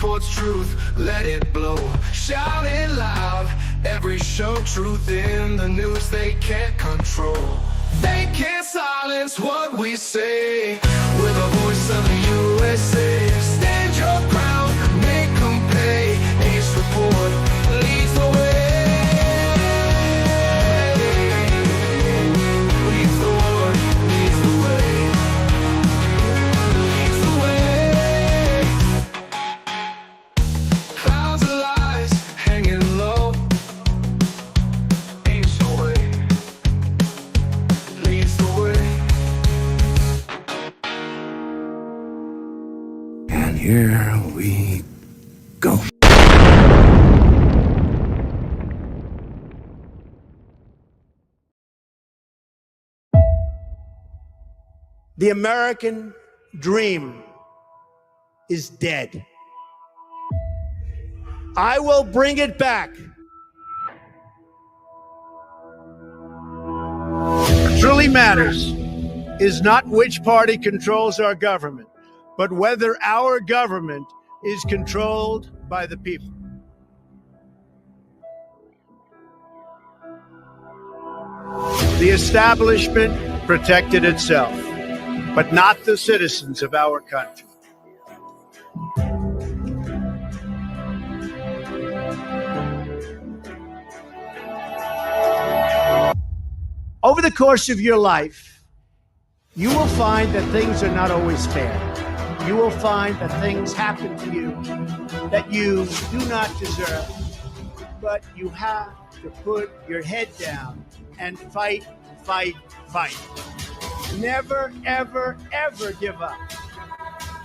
reports truth, let it blow. Shout it loud, every show. Truth in the news they can't control. They can't silence what we say. We're the voice of the USA. Stand your ground, make them pay. Ace Report leads the way. Leads the war, leads the way. Leads the way. Clouds of lies hanging low. Ace the way. Leads the way. And here we go. The American dream is dead. I will bring it back. What truly matters is not which party controls our government, but whether our government is controlled by the people. The establishment protected itself, but not the citizens of our country. Over the course of your life, you will find that things are not always fair. You will find that things happen to you that you do not deserve, but you have to put your head down and fight, fight, fight. Never, ever, ever give up.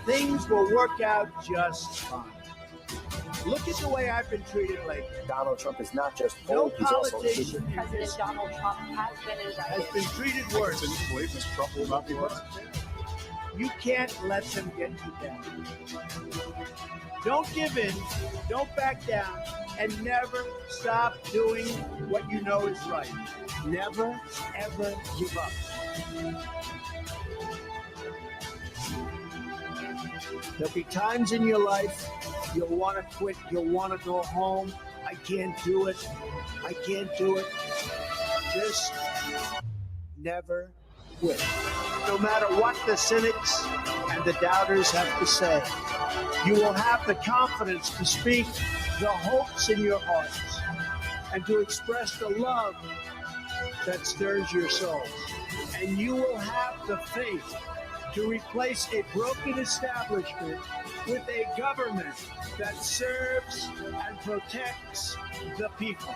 Things will work out just fine. Look at the way I've been treated lately. Donald Trump is not just No old, he's also politician President Donald Trump has been indicted. has been treated worse. Trump will not be worse. You can't let them get you down. Don't give in, don't back down, and never stop doing what you know is right. Never, ever give up. There'll be times in your life you'll want to quit, you'll want to go home. I can't do it. I can't do it. Just never quit. No matter what the cynics and the doubters have to say, you will have the confidence to speak the hopes in your hearts and to express the love that stirs your souls. And you will have the faith to replace a broken establishment with a government that serves and protects the people.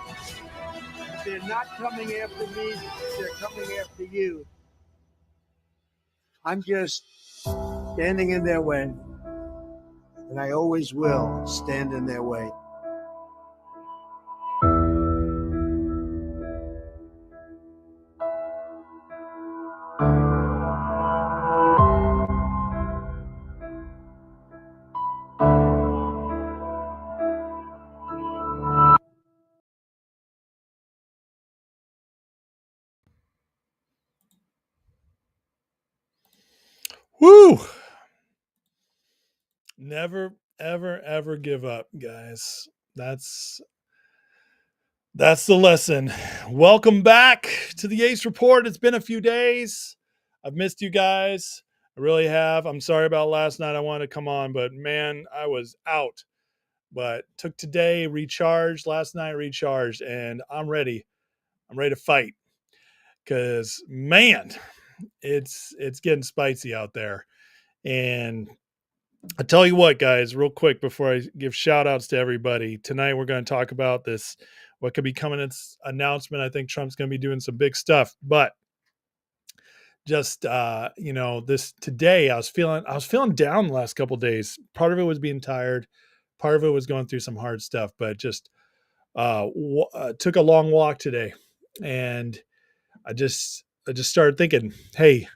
They're not coming after me, they're coming after you. I'm just standing in their way, and I always will stand in their way. Woo! Never, ever, ever give up, guys. That's the lesson. Welcome back to the Ace Report. It's been a few days. I've missed you guys. I really have. I'm sorry about last night. I wanted to come on, but man, I was out. But took today, recharged. Last night, recharged, and I'm ready. I'm ready to fight. Because, man, it's getting spicy out there. And I tell you what, guys, real quick before I give shout outs to everybody, tonight we're going to talk about this, what could be coming in announcement. I think Trump's going to be doing some big stuff, but just, this today I was feeling down the last couple of days. Part of it was being tired. Part of it was going through some hard stuff, but just took a long walk today. And I just started thinking, hey,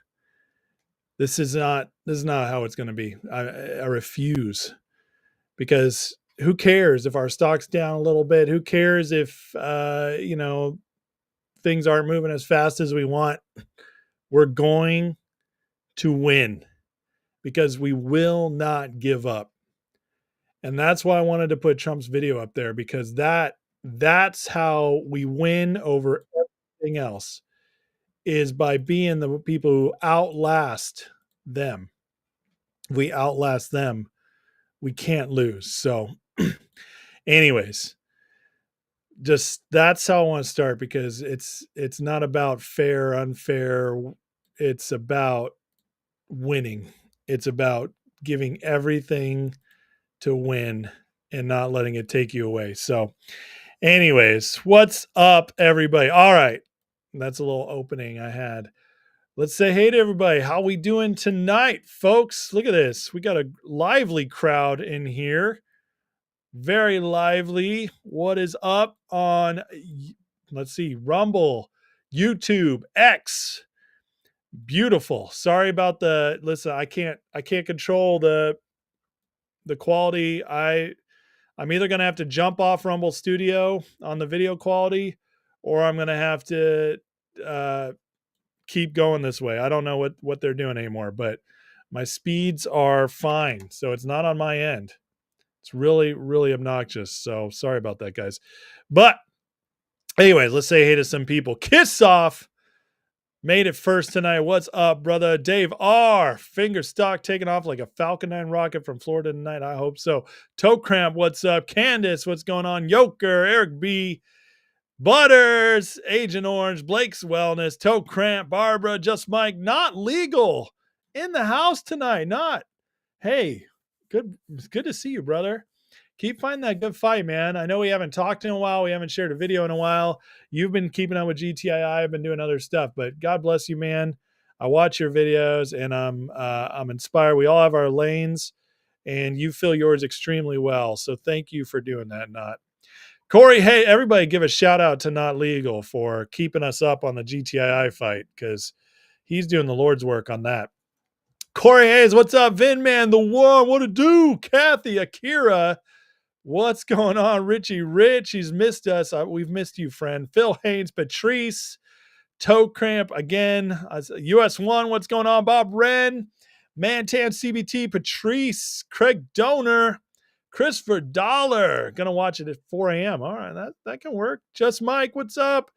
this is not how it's going to be. I refuse, because who cares if our stock's down a little bit? Who cares if, things aren't moving as fast as we want? We're going to win, because we will not give up. And that's why I wanted to put Trump's video up there, because that's how we win over everything else, is by being the people who outlast them. If we outlast them, we can't lose. So anyways, just that's how I want to start, because it's not about fair, unfair. It's about winning. It's about giving everything to win and not letting it take you away. So anyways, what's up, everybody? All right. That's a little opening I had. Let's say hey to everybody. How we doing tonight, folks? Look at this. We got a lively crowd in here. Very lively. What is up on, let's see, Rumble, YouTube, X? Beautiful. Sorry about listen, I can't control the quality. I'm either going to have to jump off Rumble Studio on the video quality, or I'm going to have to keep going this way. I don't know what they're doing anymore, but my speeds are fine. So it's not on my end. It's really, really obnoxious. So sorry about that, guys. But anyways, let's say hey to some people. Kiss Off made it first tonight. What's up, brother? Dave R. Finger stock taking off like a Falcon 9 rocket from Florida tonight. I hope so. Toe Cramp, what's up? Candace, what's going on? Yoker, Eric B. Butters, Agent Orange, Blake's Wellness, Toe Cramp, Barbara, Just Mike, Not Legal in the house tonight. Not, hey, good. It's good to see you, brother. Keep finding that good fight, man. I know we haven't talked in a while. We haven't shared a video in a while. You've been keeping up with GTII. I've been doing other stuff, but God bless you, man. I watch your videos and I'm inspired. We all have our lanes and you fill yours extremely well. So thank you for doing that, Not. Corey, hey, everybody give a shout out to Not Legal for keeping us up on the GTII fight, because he's doing the Lord's work on that. Corey Hayes, what's up? Vin Man, the one, what to do? Kathy, Akira, what's going on? Richie Rich, he's missed us. We've missed you, friend. Phil Haynes, Patrice, Toe Cramp again. US1, what's going on? Bob Wren, Mantan CBT, Patrice, Craig Donor, Christopher Dollar, gonna watch it at 4 a.m. All right, that can work. Just Mike, what's up?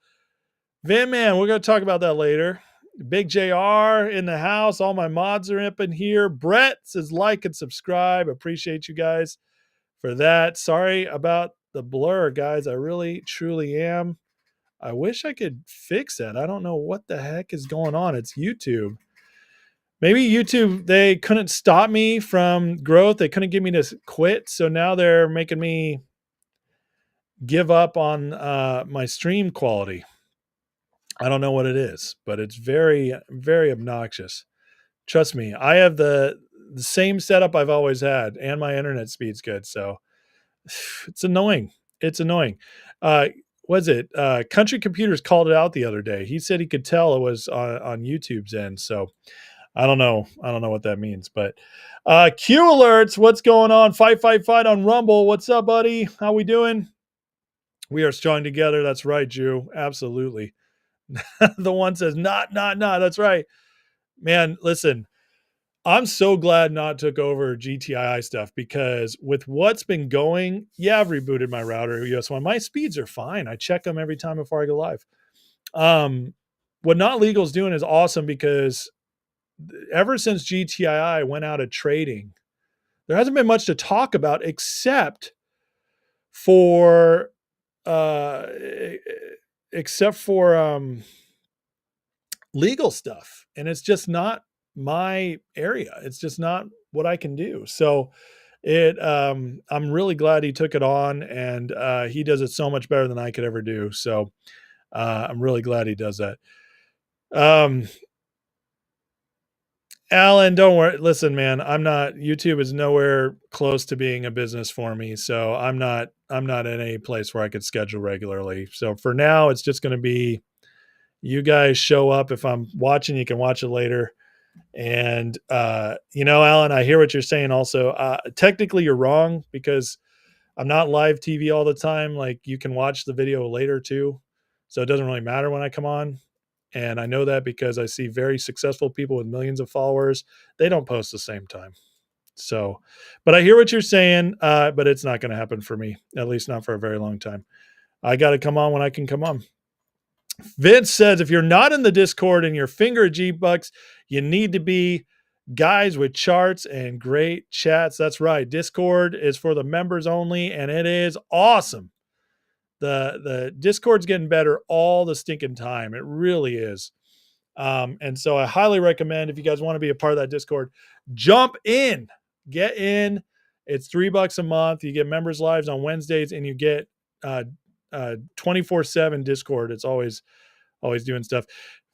Van Man, we're gonna talk about that later. Big JR in the house. All my mods are up in here. Brett says like and subscribe. Appreciate you guys for that. Sorry about the blur, guys. I really, truly am. I wish I could fix that. I don't know what the heck is going on. It's YouTube. Maybe YouTube, they couldn't stop me from growth. They couldn't get me to quit. So now they're making me give up on my stream quality. I don't know what it is, but it's very, very obnoxious. Trust me, I have the same setup I've always had, and my internet speed's good. So it's annoying. It's annoying. Was it Country Computers called it out the other day? He said he could tell it was on YouTube's end. So I don't know what that means, but Q alerts. What's going on? Fight on Rumble. What's up, buddy? How we doing? We are strong together. That's right, Jew. Absolutely. The one says, not. That's right, man. Listen, I'm so glad Not took over GTII stuff, because with what's been going, yeah, I've rebooted my router US1. My speeds are fine. I check them every time before I go live. What Not Legal is doing is awesome, because ever since GTII went out of trading, there hasn't been much to talk about except for legal stuff. And it's just not my area. It's just not what I can do. So I'm really glad he took it on, and he does it so much better than I could ever do. So I'm really glad he does that. Alan, don't worry. Listen, man, YouTube is nowhere close to being a business for me. So I'm not in any place where I could schedule regularly. So for now, it's just going to be, you guys show up. If I'm watching, you can watch it later. And, Alan, I hear what you're saying also. Technically you're wrong, because I'm not live TV all the time. Like, you can watch the video later too. So it doesn't really matter when I come on. And I know that because I see very successful people with millions of followers. They don't post the same time. So, but I hear what you're saying, but it's not going to happen for me, at least not for a very long time. I got to come on when I can come on. Vince says, if you're not in the Discord and you're finger G-Bucks, you need to be. Guys with charts and great chats. That's right. Discord is for the members only, and it is awesome. The Discord's getting better all the stinking time. It really is. And so I highly recommend, if you guys want to be a part of that Discord, jump in, get in. It's $3 a month. You get members lives on Wednesdays, and you get 24/7 Discord. It's always doing stuff.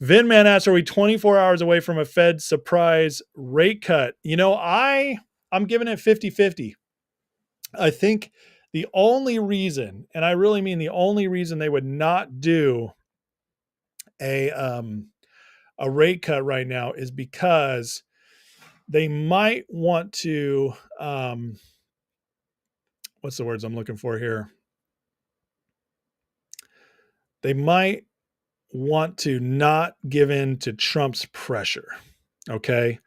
Vinman asks, are we 24 hours away from a Fed surprise rate cut? I'm giving it 50-50. I think the only reason, and I really mean the only reason, they would not do a rate cut right now is because they might want to, what's the words I'm looking for here? They might want to not give in to Trump's pressure. Okay.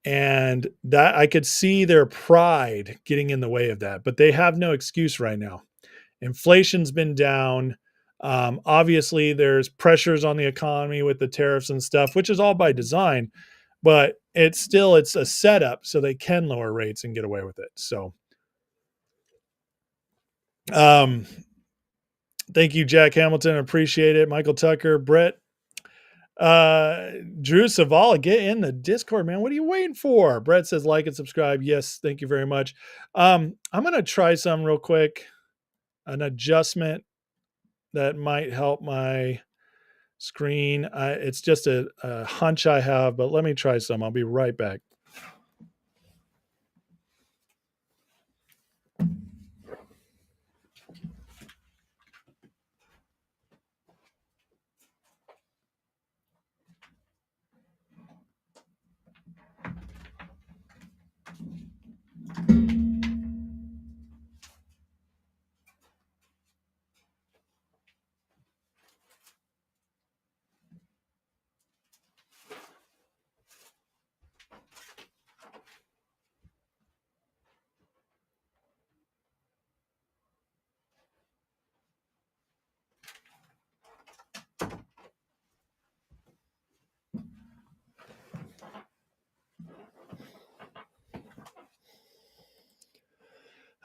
And that I could see their pride getting in the way of that, but they have no excuse right now. Inflation's been down. Obviously, there's pressures on the economy with the tariffs and stuff, which is all by design, but it's a setup so they can lower rates and get away with it. So, thank you, Jack Hamilton. Appreciate it. Michael Tucker, Brett, Drew Savala, get in the Discord, man. What are you waiting for? Brett says like and subscribe. Yes, thank you very much. I'm gonna try some real quick, an adjustment that might help my screen. It's just a hunch I have, but let me try some. I'll be right back.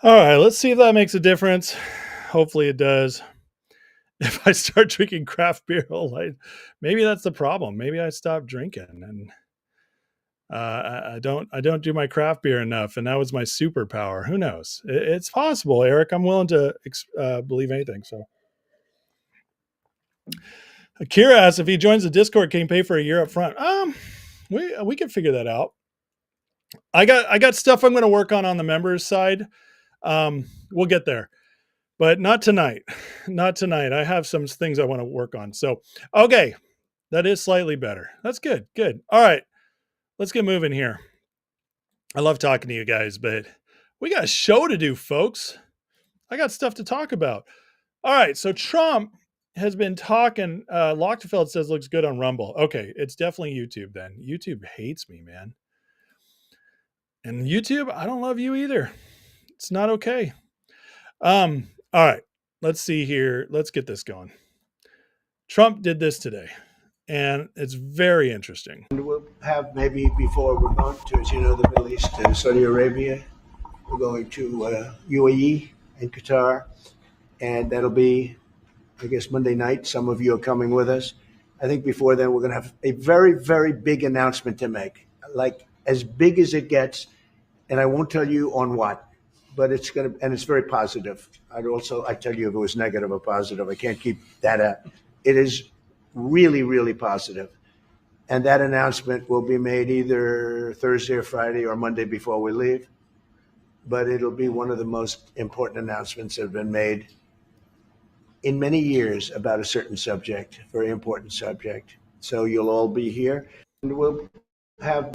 All right, let's see if that makes a difference. Hopefully it does. If I start drinking craft beer all night, maybe that's the problem. Maybe I stop drinking and I don't do my craft beer enough, and that was my superpower. Who knows? It's possible, Eric. I'm willing to believe anything. So, Akira asks if he joins the Discord, can he pay for a year up front? We can figure that out. I got stuff I'm going to work on the members side. We'll get there, but not tonight. Not tonight. I have some things I want to work on. So, okay, that is slightly better. That's good. Good. All right, let's get moving here. I love talking to you guys, but we got a show to do, folks. I got stuff to talk about. All right, so Trump has been talking. Lochtefeld says looks good on Rumble. Okay, it's definitely YouTube then. YouTube hates me, man. And YouTube, I don't love you either. It's not okay. All right, let's see here. Let's get this going. Trump did this today, and it's very interesting. And we'll have maybe before we're going to, as you know, the Middle East, Saudi Arabia. We're going to UAE and Qatar, and that'll be, I guess, Monday night. Some of you are coming with us. I think before then we're going to have a very, very big announcement to make, like as big as it gets, and I won't tell you on what, but it's going to, and it's very positive. I tell you if it was negative or positive. I can't keep that up. It is really, really positive. And that announcement will be made either Thursday or Friday or Monday before we leave. But it'll be one of the most important announcements that have been made in many years about a certain subject, very important subject. So you'll all be here, and we'll have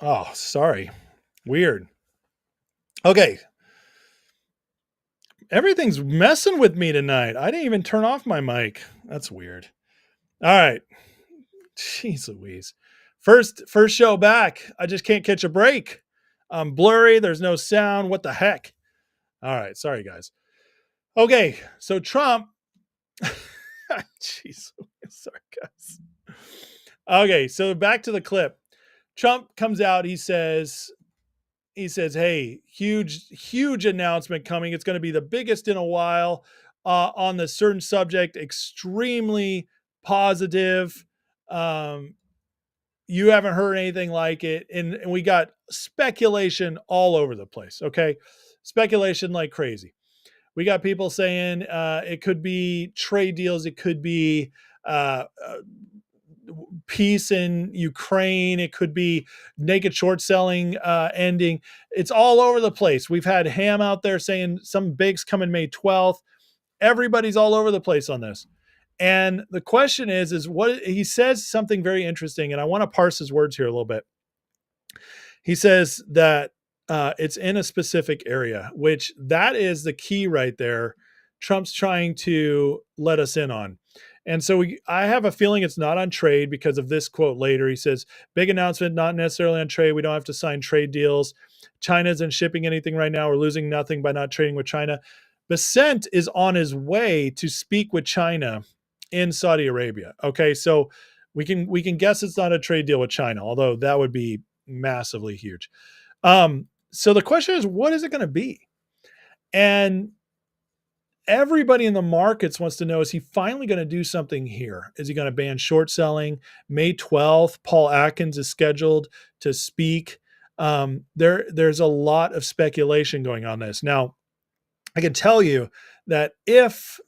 Oh, sorry. Weird. Okay. Everything's messing with me tonight. I didn't even turn off my mic. That's weird. All right. Jeez Louise. First show back. I just can't catch a break. I'm blurry. There's no sound. What the heck? All right. Sorry, guys. Okay. So Trump. Jeez. Sorry, guys. Okay. So back to the clip. Trump comes out. He says, hey, huge announcement coming. It's going to be the biggest in a while on this certain subject. Extremely positive. You haven't heard anything like it. And we got speculation all over the place. Okay. Speculation like crazy. We got people saying it could be trade deals. It could be peace in Ukraine. It could be naked short selling ending. It's all over the place. We've had Ham out there saying some bigs coming May 12th. Everybody's all over the place on this. And the question is what he says something very interesting. And I want to parse his words here a little bit. He says that it's in a specific area, which that is the key right there. Trump's trying to let us in on. And so I have a feeling it's not on trade because of this quote later. He says, big announcement, not necessarily on trade. We don't have to sign trade deals. China isn't shipping anything right now. We're losing nothing by not trading with China. Bessent is on his way to speak with China in Saudi Arabia. Okay, so we can guess it's not a trade deal with China, although that would be massively huge. So the question is, what is it going to be? And everybody in the markets wants to know, is he finally going to do something here? Is he going to ban short selling? May 12th, Paul Atkins is scheduled to speak. There's a lot of speculation going on this. Now, I can tell you that if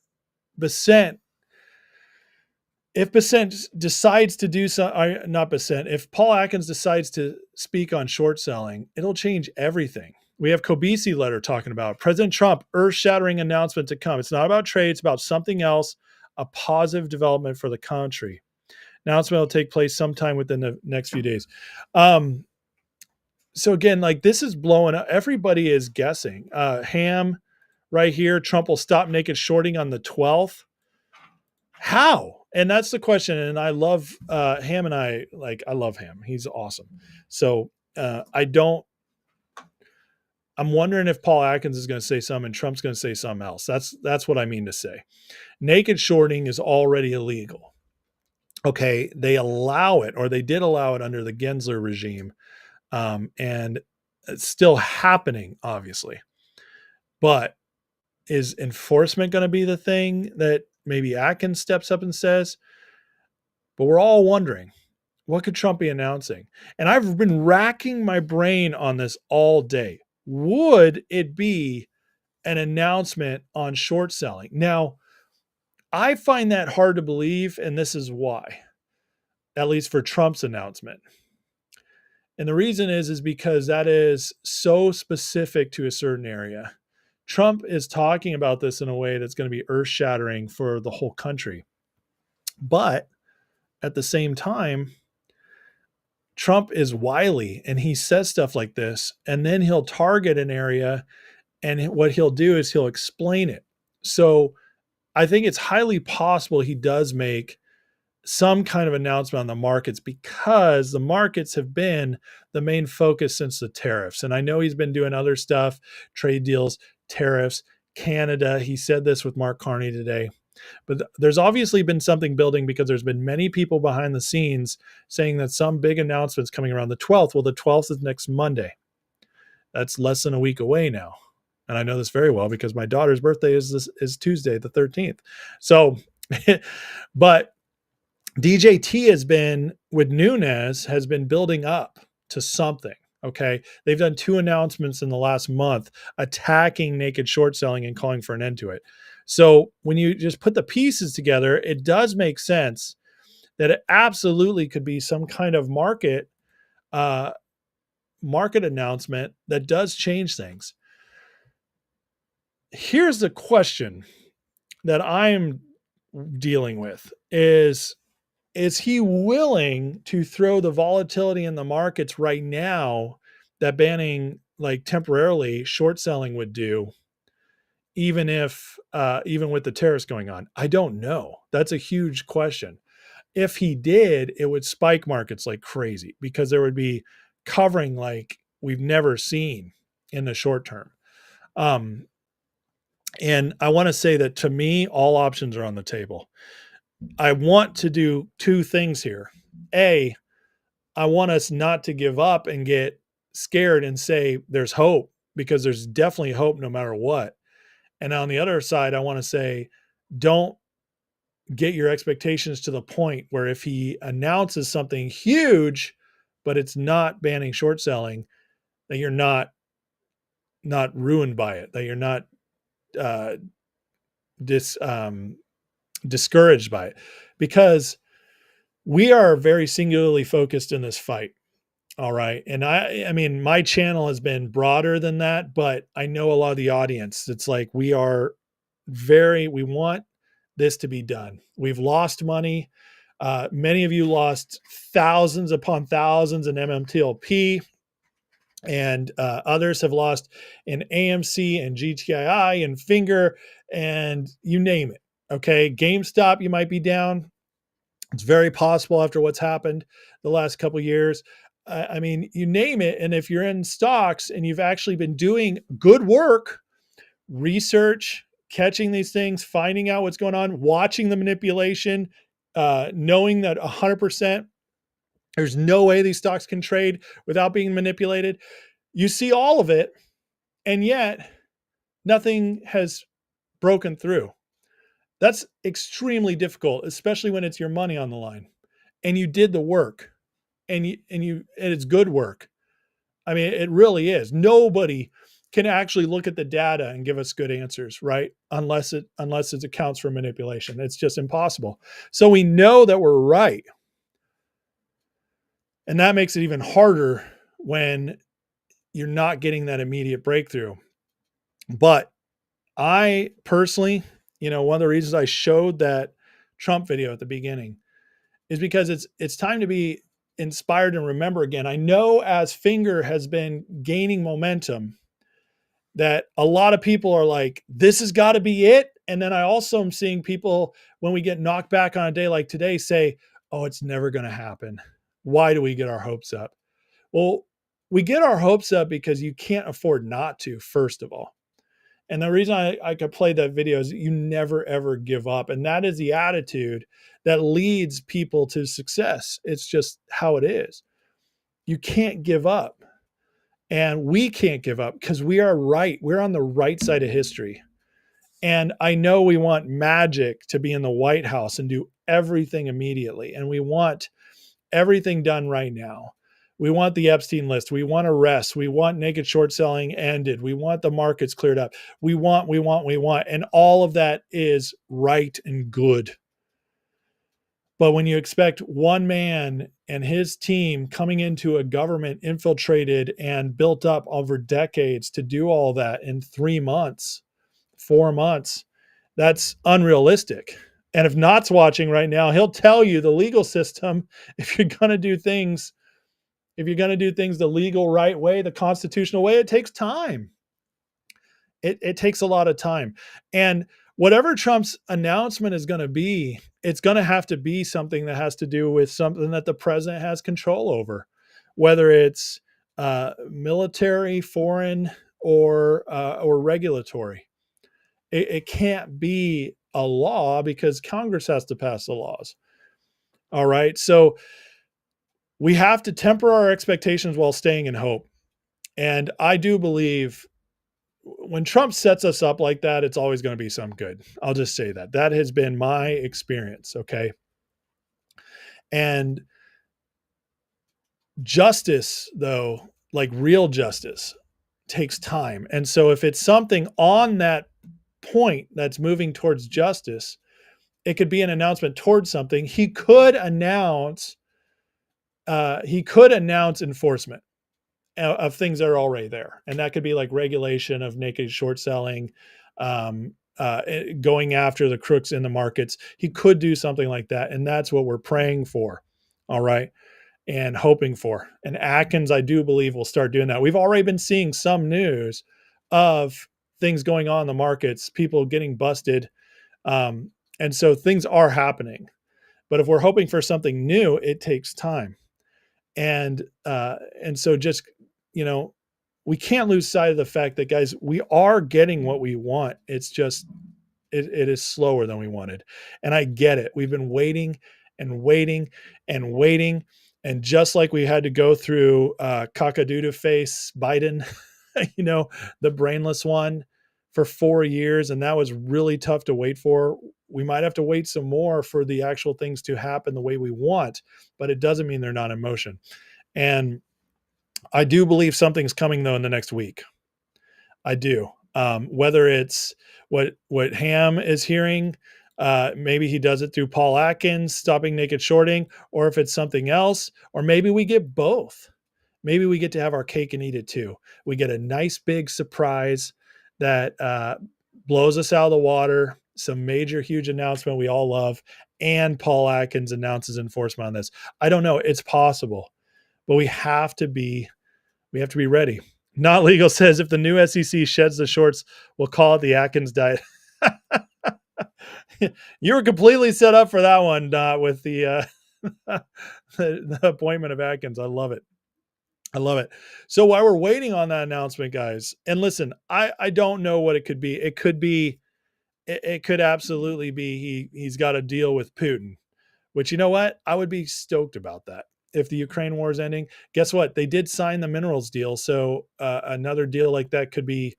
Bessent decides to do if Paul Atkins decides to speak on short selling, it'll change everything. We have Kobisi letter talking about President Trump, earth-shattering announcement to come. It's not about trade. It's about something else, a positive development for the country. Announcement will take place sometime within the next few days. So again, like this is blowing up. Everybody is guessing. Ham right here, Trump will stop naked shorting on the 12th. How? And that's the question. And I love Ham and I love Ham. He's awesome. So I'm wondering if Paul Atkins is going to say something and Trump's going to say something else. That's what I mean to say. Naked shorting is already illegal. Okay. They allow it, or they did allow it under the Gensler regime. And it's still happening, obviously. But is enforcement going to be the thing that maybe Atkins steps up and says? But we're all wondering, what could Trump be announcing? And I've been racking my brain on this all day. Would it be an announcement on short selling? Now, I find that hard to believe, and this is why, at least for Trump's announcement. And the reason is because that is so specific to a certain area. Trump is talking about this in a way that's going to be earth-shattering for the whole country. But at the same time, Trump is wily and he says stuff like this, and then he'll target an area, and what he'll do is he'll explain it. So I think it's highly possible he does make some kind of announcement on the markets, because the markets have been the main focus since the tariffs. And I know he's been doing other stuff, trade deals, tariffs, Canada. He said this with Mark Carney today. But there's obviously been something building, because there's been many people behind the scenes saying that some big announcements coming around the 12th. Well, the 12th is next Monday. That's less than a week away now. And I know this very well because my daughter's birthday is Tuesday, the 13th. So, but DJT has been, with Nunes, has been building up to something. Okay. They've done 2 announcements in the last month attacking naked short selling and calling for an end to it. So when you just put the pieces together, it does make sense that it absolutely could be some kind of market announcement that does change things. Here's the question that I'm dealing with is is he willing to throw the volatility in the markets right now that banning, like, temporarily short selling would do, even if even with the tariffs going on? I don't know. That's a huge question. If he did, it would spike markets like crazy because there would be covering like we've never seen in the short term. And I want to say that, to me, all options are on the table. I want to do two things here. A, I want us not to give up and get scared and say there's hope, because there's definitely hope no matter what. And on the other side, I want to say, don't get your expectations to the point where if he announces something huge, but it's not banning short selling, that you're not ruined by it, that you're not discouraged by it, because we are very singularly focused in this fight. All right. And I mean, my channel has been broader than that, but I know a lot of the audience. It's like we want this to be done. We've lost money. Many of you lost thousands upon thousands in MMTLP, and others have lost in AMC and GTII and Finger and you name it. Okay. GameStop, you might be down. It's very possible after what's happened the last couple of years. I mean, you name it. And if you're in stocks and you've actually been doing good work, research, catching these things, finding out what's going on, watching the manipulation, knowing that 100% there's no way these stocks can trade without being manipulated. You see all of it, and yet nothing has broken through. That's extremely difficult, especially when it's your money on the line and you did the work, and it's good work. I mean, it really is. Nobody can actually look at the data and give us good answers, right? Unless it accounts for manipulation. It's just impossible. So we know that we're right. And that makes it even harder when you're not getting that immediate breakthrough. But I personally, one of the reasons I showed that Trump video at the beginning is because it's time to be inspired and remember again. I know as Finger has been gaining momentum that a lot of people are like, this has got to be it. And then I also am seeing people, when we get knocked back on a day like today, say, oh, it's never going to happen. Why do we get our hopes up? Well, we get our hopes up because you can't afford not to, first of all. And the reason I could play that video is you never, ever give up. And that is the attitude that leads people to success. It's just how it is. You can't give up. And we can't give up because we are right. We're on the right side of history. And I know we want Magic to be in the White House and do everything immediately. And we want everything done right now. We want the Epstein list. We want arrests. We want naked short selling ended. We want the markets cleared up. We want. And all of that is right and good. But when you expect one man and his team coming into a government infiltrated and built up over decades to do all that in 3 months, 4 months, that's unrealistic. And if Knott's watching right now, he'll tell you the legal system, if you're going to do things the legal right way, the constitutional way, it takes time. It takes a lot of time. And whatever Trump's announcement is going to be, it's going to have to be something that has to do with something that the president has control over, whether it's military, foreign, or regulatory. It can't be a law because Congress has to pass the laws. All right. So we have to temper our expectations while staying in hope. And I do believe when Trump sets us up like that, it's always going to be some good. I'll just say that. That has been my experience. Okay. And justice, though, like real justice, takes time. And so if it's something on that point that's moving towards justice, it could be an announcement towards something. He could announce enforcement of things that are already there. And that could be like regulation of naked short selling, going after the crooks in the markets. He could do something like that. And that's what we're praying for. All right. And hoping for. And Atkins, I do believe, will start doing that. We've already been seeing some news of things going on in the markets, people getting busted. And so things are happening. But if we're hoping for something new, it takes time. And so just, we can't lose sight of the fact that, guys, we are getting what we want. It's just, it is slower than we wanted. And I get it. We've been waiting and waiting and waiting. And just like we had to go through cockadoodle face Biden, the brainless one for 4 years, and that was really tough to wait for. We might have to wait some more for the actual things to happen the way we want, but it doesn't mean they're not in motion. And I do believe something's coming, though, in the next week. I do. Whether it's what Ham is hearing, maybe he does it through Paul Atkins, stopping naked shorting, or if it's something else, or maybe we get both. Maybe we get to have our cake and eat it too. We get a nice big surprise that blows us out of the water, some major, huge announcement we all love, and Paul Atkins announces enforcement on this. I don't know. It's possible, but we have to be ready. Not Legal says if the new SEC sheds the shorts, we'll call it the Atkins diet. You were completely set up for that one, with the appointment of Atkins. I love it. I love it. So while we're waiting on that announcement, guys, and listen, I don't know what it could be. It could absolutely be he's got a deal with Putin, which, you know what? I would be stoked about that. If the Ukraine war is ending, guess what? They did sign the minerals deal. So another deal like that could be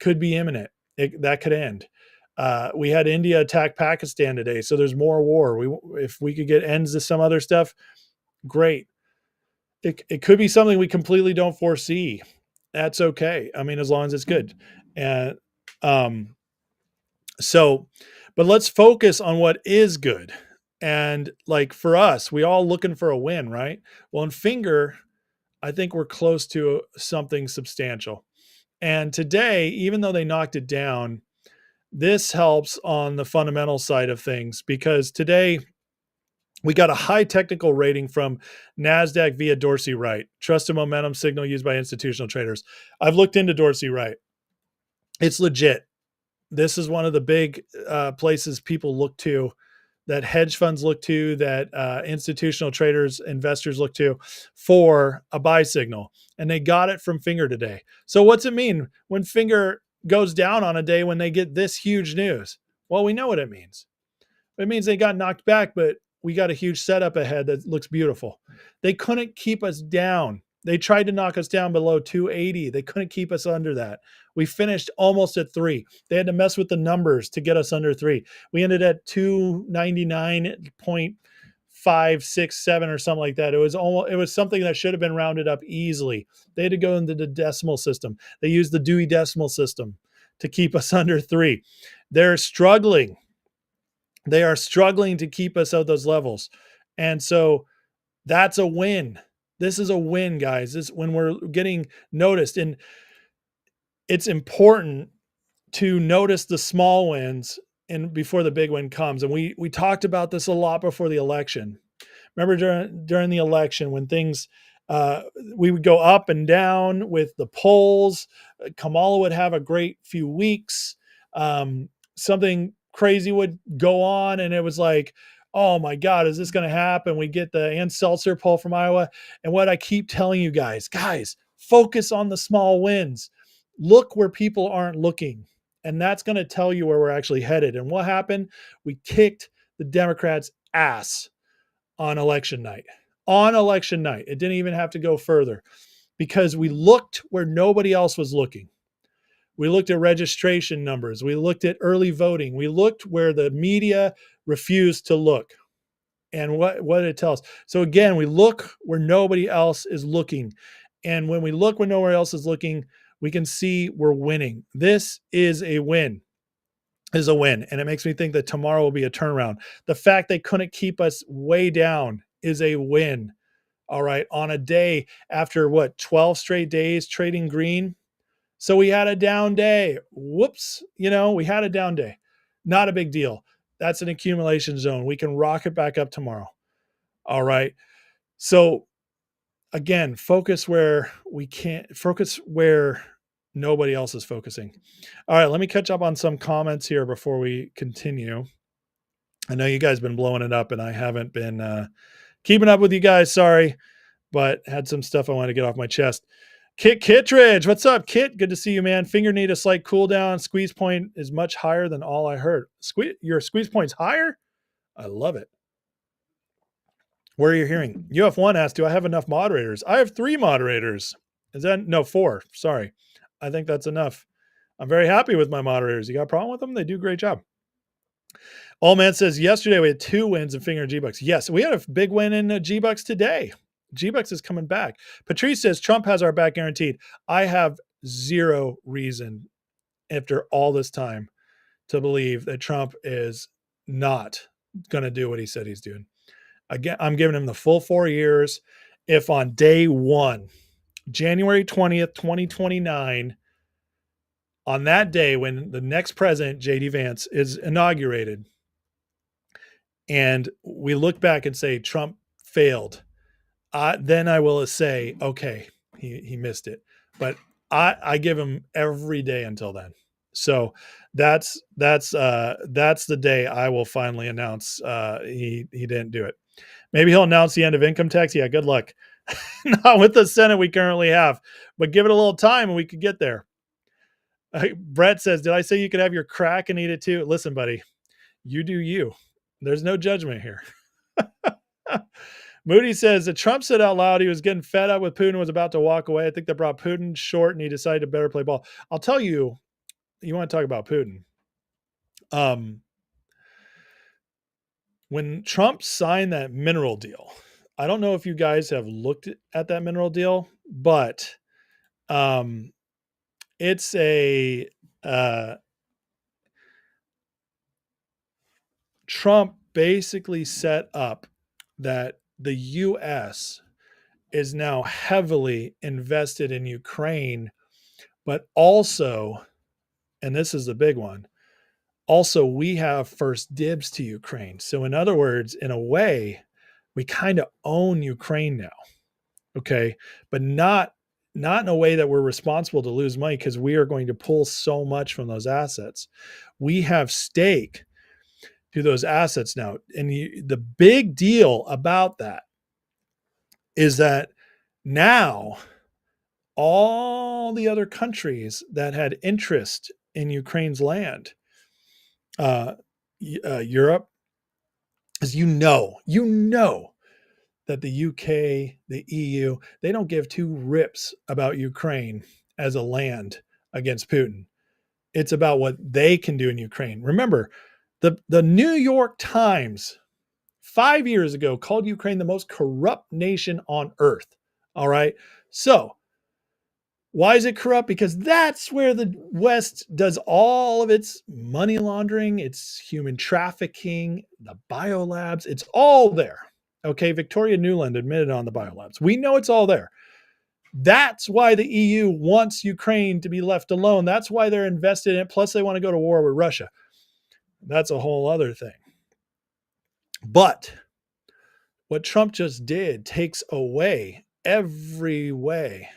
imminent. That could end. We had India attack Pakistan today. So there's more war. If we could get ends to some other stuff, great. It could be something we completely don't foresee. That's okay. I mean, as long as it's good. And but let's focus on what is good. And like for us, we all looking for a win, right? Well, in Finger, I think we're close to something substantial. And today, even though they knocked it down, this helps on the fundamental side of things, because today we got a high technical rating from NASDAQ via Dorsey Wright, trusted momentum signal used by institutional traders. I've looked into Dorsey Wright. It's legit. This is one of the big places people look to, that hedge funds look to, that institutional traders, investors look to for a buy signal. And they got it from Finger today. So what's it mean when Finger goes down on a day when they get this huge news? Well, we know what it means. It means they got knocked back, but we got a huge setup ahead that looks beautiful. They couldn't keep us down. They tried to knock us down below 280. They couldn't keep us under that. We finished almost at 3. They had to mess with the numbers to get us under 3. We ended at 299.567 or something like that. It was something that should have been rounded up easily. They had to go into the decimal system. They used the Dewey Decimal System to keep us under 3. They're struggling. They are struggling to keep us at those levels. And so that's a win. This is a win, guys. This when we're getting noticed. And it's important to notice the small wins and before the big win comes. And we talked about this a lot before the election. Remember during the election when things we would go up and down with the polls. Kamala would have a great few weeks. Something crazy would go on, and it was like, oh my God, is this going to happen? We get the Ann Seltzer poll from Iowa. And what I keep telling you guys, focus on the small wins. Look where people aren't looking. And that's going to tell you where we're actually headed. And what happened? We kicked the Democrats' ass on election night. On election night. It didn't even have to go further because we looked where nobody else was looking. We looked at registration numbers. We looked at early voting. We looked where the media refused to look and what did it tell us? So again, we look where nobody else is looking. And when we look where nowhere else is looking, we can see we're winning. This is a win. Is a win. And it makes me think that tomorrow will be a turnaround. The fact they couldn't keep us way down is a win. All right. On a day after 12 straight days trading green. So we had a down day. Whoops. We had a down day. Not a big deal. That's an accumulation zone. We can rock it back up tomorrow. All right. So again, focus where we can't, focus where nobody else is focusing. All right. Let me catch up on some comments here before we continue. I know you guys have been blowing it up and I haven't been keeping up with you guys. Sorry, but had some stuff I want to get off my chest. Kit Kittredge, what's up, Kit? Good to see you, man. Finger need a slight cool down. Squeeze point is much higher than all I heard. Your squeeze point's higher? I love it. Where are you hearing? UF1 asked, do I have enough moderators? I have 3 moderators. Is that, no, 4. Sorry. I think that's enough. I'm very happy with my moderators. You got a problem with them? They do a great job. All Man says, yesterday we had 2 wins in Finger G-Bucks. Yes, we had a big win in G-Bucks today. G-Bucks is coming back. Patrice says, Trump has our back guaranteed. I have 0 reason after all this time to believe that Trump is not going to do what he said he's doing. Again, I'm giving him the full 4 years. If on day 1, January 20th, 2029, on that day when the next president, J.D. Vance, is inaugurated, and we look back and say Trump failed, then I will say, okay, he missed it. But I give him every day until then. So that's the day I will finally announce he didn't do it. Maybe he'll announce the end of income tax. Yeah, good luck. Not with the Senate we currently have, but give it a little time and we could get there. Brett says, did I say you could have your crack and eat it too? Listen, buddy, you do you. There's no judgment here. Moody says that Trump said out loud he was getting fed up with Putin and was about to walk away. I think that brought Putin short and he decided to better play ball. I'll tell you, you want to talk about Putin. When Trump signed that mineral deal, I don't know if you guys have looked at that mineral deal, but it's a Trump basically set up that the U.S. is now heavily invested in Ukraine, but also, and this is the big one, also we have first dibs to Ukraine. So in other words, in a way, we kind of own Ukraine now, okay? But not in a way that we're responsible to lose money because we are going to pull so much from those assets. We have stake to those assets now. And the big deal about that is that now all the other countries that had interest in Ukraine's land, Europe, as you know that the UK, the EU, they don't give 2 rips about Ukraine as a land against Putin. It's about what they can do in Ukraine. Remember, the New York Times 5 years ago called Ukraine the most corrupt nation on earth. All right. So why is it corrupt? Because that's where the West does all of its money laundering, its human trafficking, the biolabs. It's all there. Okay. Victoria Nuland admitted on the biolabs. We know it's all there. That's why the EU wants Ukraine to be left alone. That's why they're invested in it. Plus they want to go to war with Russia. That's a whole other thing. But what Trump just did takes away every way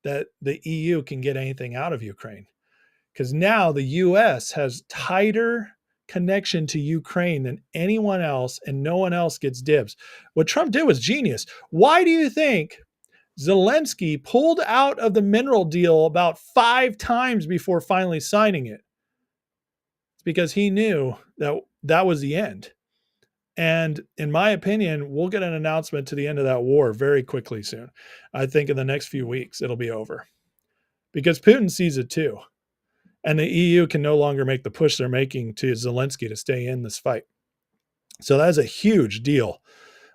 that the EU can get anything out of Ukraine. Because now the US has tighter connection to Ukraine than anyone else, and no one else gets dibs. What Trump did was genius. Why do you think Zelensky pulled out of the mineral deal about 5 times before finally signing it? It's because he knew that that was the end. And in my opinion, we'll get an announcement to the end of that war very quickly soon. I think in the next few weeks, it'll be over. Because Putin sees it too. And the EU can no longer make the push they're making to Zelensky to stay in this fight. So that is a huge deal,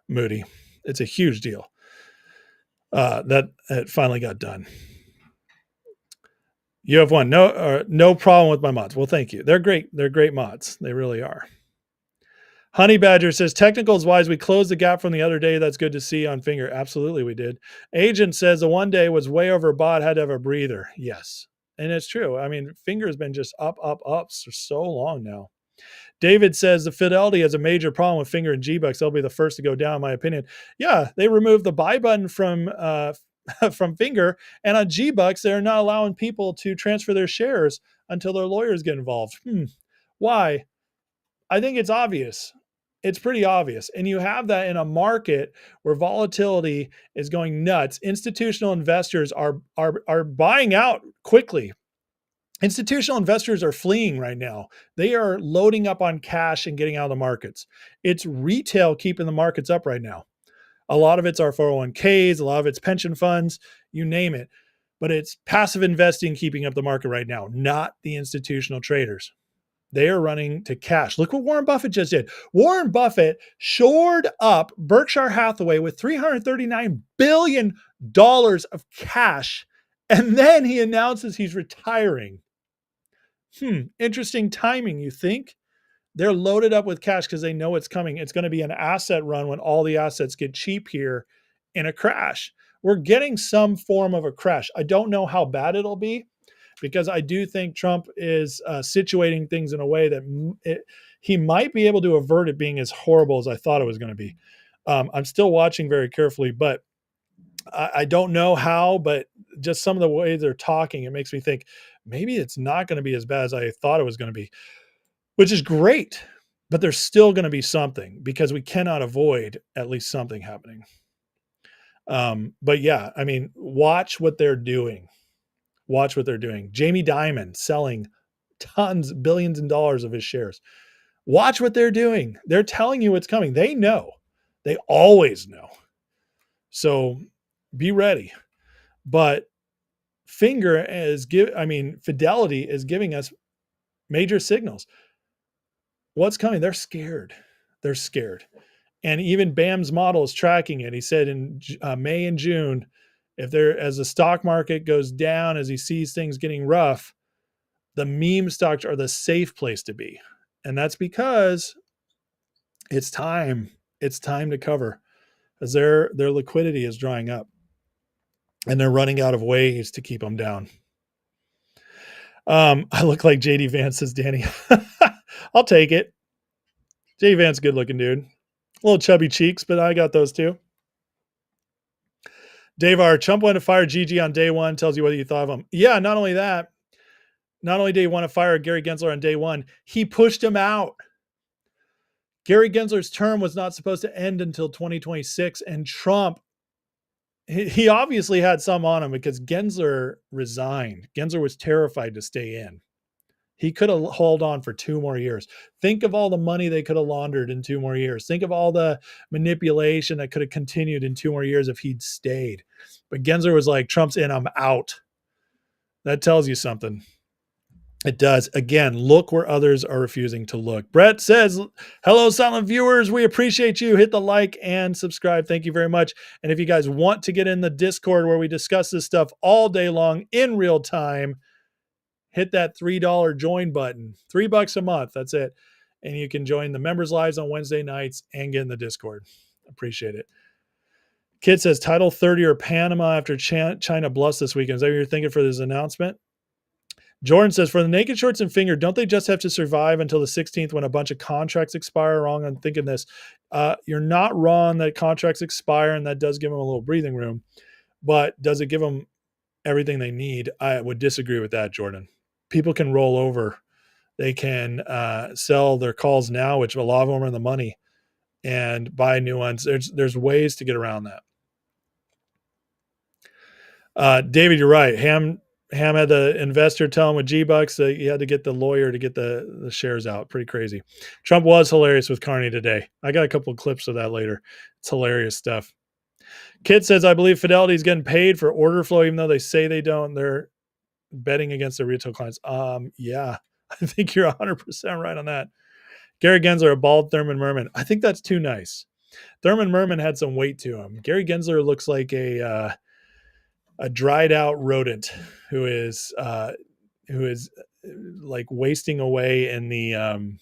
Moody. It's a huge deal that it finally got done. You have one. No problem with my mods. Well, thank you. They're great. They're great mods. They really are. Honey Badger says, technicals wise, we closed the gap from the other day. That's good to see on Finger. Absolutely, we did. Agent says the one day was way overbought, had to have a breather. Yes. And it's true. I mean, Finger has been just up for so long now. David says the Fidelity has a major problem with Finger and G-Bucks. They'll be the first to go down, in my opinion. Yeah, they removed the buy button from from Finger, and on G-Bucks, they're not allowing people to transfer their shares until their lawyers get involved. Why? I think it's obvious. It's pretty obvious. And you have that in a market where volatility is going nuts. Institutional investors are buying out quickly. Institutional investors are fleeing right now. They are loading up on cash and getting out of the markets. It's retail keeping the markets up right now. A lot of it's our 401ks, a lot of it's pension funds, you name it. But it's passive investing keeping up the market right now, not the institutional traders. They are running to cash. Look what Warren Buffett just did. Warren Buffett shored up Berkshire Hathaway with $339 billion of cash, and then he announces he's retiring. Interesting timing, you think? They're loaded up with cash because they know it's coming. It's going to be an asset run when all the assets get cheap here in a crash. We're getting some form of a crash. I don't know how bad it'll be, because I do think Trump is situating things in a way that he might be able to avert it being as horrible as I thought it was going to be. I'm still watching very carefully, but I don't know how, but just some of the way they're talking, it makes me think maybe it's not going to be as bad as I thought it was going to be, which is great, but there's still going to be something because we cannot avoid at least something happening. But yeah, I mean, watch what they're doing. Watch what they're doing. Jamie Dimon selling tons, billions in dollars of his shares. Watch what they're doing. They're telling you what's coming. They know. They always know. So be ready. But Fidelity is giving us major signals. What's coming? They're scared. They're scared. And even BAM's model is tracking it. He said in May and June, as the stock market goes down, as he sees things getting rough, the meme stocks are the safe place to be. And that's because it's time. It's time to cover, as their liquidity is drying up and they're running out of ways to keep them down. I look like JD Vance, says Danny. I'll take it. JD Vance, good looking dude. A little chubby cheeks, but I got those too. Dave R. Trump wanted to fire Gigi on day one, tells you what you thought of him. Yeah, not only that, not only did he want to fire Gary Gensler on day one, he pushed him out. Gary Gensler's term was not supposed to end until 2026, and Trump, he obviously had some on him because Gensler resigned. Gensler was terrified to stay in. He could have held on for 2 more years. Think of all the money they could have laundered in 2 more years. Think of all the manipulation that could have continued in 2 more years if he'd stayed. But Gensler was like, Trump's in, I'm out. That tells you something. It does. Again, look where others are refusing to look. Brett says, hello, silent viewers. We appreciate you. Hit the like and subscribe. Thank you very much. And if you guys want to get in the Discord where we discuss this stuff all day long in real time, hit that $3 join button. $3 a month. That's it. And you can join the members lives on Wednesday nights and get in the Discord. Appreciate it. Kid says Title 30 or Panama after China bluffs this weekend. Is that what you're thinking for this announcement? Jordan says, for the naked shorts and Finger, don't they just have to survive until the 16th when a bunch of contracts expire? Wrong on thinking this. You're not wrong that contracts expire, and that does give them a little breathing room. But does it give them everything they need? I would disagree with that, Jordan. People can roll over. They can sell their calls now, which a lot of them are in the money, and buy new ones. There's ways to get around that. David, you're right. Ham had the investor tell him with G-Bucks that he had to get the lawyer to get the shares out. Pretty crazy. Trump was hilarious with Carney today. I got a couple of clips of that later. It's hilarious stuff. Kid says, I believe Fidelity is getting paid for order flow, even though they say they don't. They're betting against their retail clients. Yeah, I think you're 100% right on that. Gary Gensler, a bald Thurman Merman. I think that's too nice. Thurman Merman had some weight to him. Gary Gensler looks like a dried out rodent who is like wasting away in the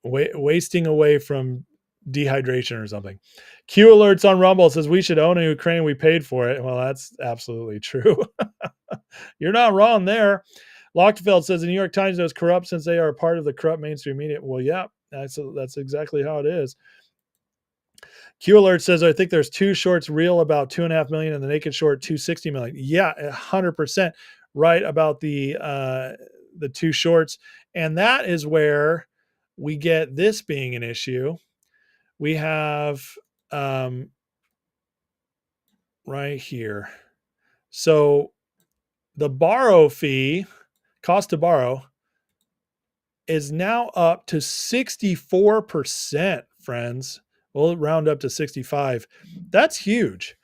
wasting away from dehydration or something. Q alerts on Rumble says we should own a Ukraine. We paid for it. Well, that's absolutely true. You're not wrong there. Lochtefeld says the New York Times knows corrupt since they are a part of the corrupt mainstream media. Well, yeah, that's exactly how it is. Q Alert says, I think there's two shorts real about 2.5 million and the naked short 260 million. Yeah, 100% right about the two shorts. And that is where we get this being an issue. We have right here. So the borrow fee, cost to borrow, is now up to 64%, friends. We'll round up to 65. That's huge.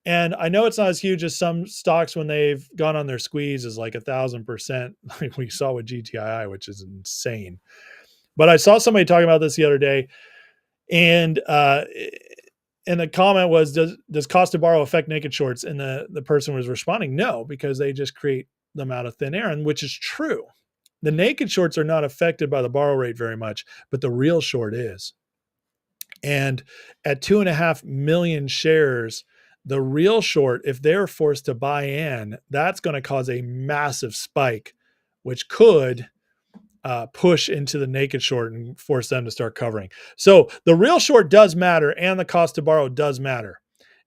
And I know it's not as huge as some stocks when they've gone on their squeeze is like 1,000%, like we saw with GTII, which is insane. But I saw somebody talking about this the other day, and the comment was, does cost to borrow affect naked shorts? And the person was responding, no, because they just create them out of thin air, and which is true. The naked shorts are not affected by the borrow rate very much, but the real short is. And at 2.5 million shares, the real short, if they're forced to buy in, that's going to cause a massive spike, which could push into the naked short and force them to start covering. So the real short does matter, and the cost to borrow does matter,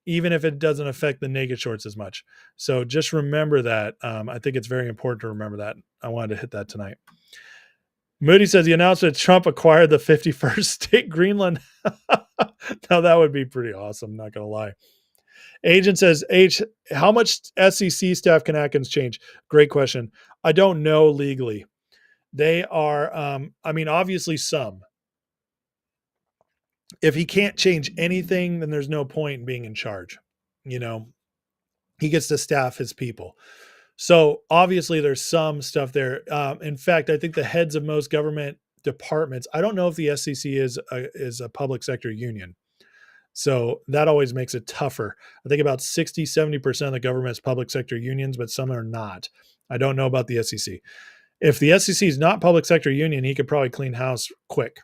even if it doesn't affect the naked shorts as much. So just remember that. I think it's very important to remember that. I wanted to hit that tonight. Moody says the announcement Trump acquired the 51st state, Greenland. Now that would be pretty awesome, not going to lie. Agent says, H, how much SEC staff can Atkins change? Great question. I don't know legally. They are, obviously some. If he can't change anything, then there's no point in being in charge. He gets to staff his people. So obviously there's some stuff there. In fact, I think the heads of most government departments, I don't know if the SEC is a public sector union. So that always makes it tougher. I think about 60, 70% of the government is public sector unions, but some are not. I don't know about the SEC. If the SEC is not public sector union, he could probably clean house quick.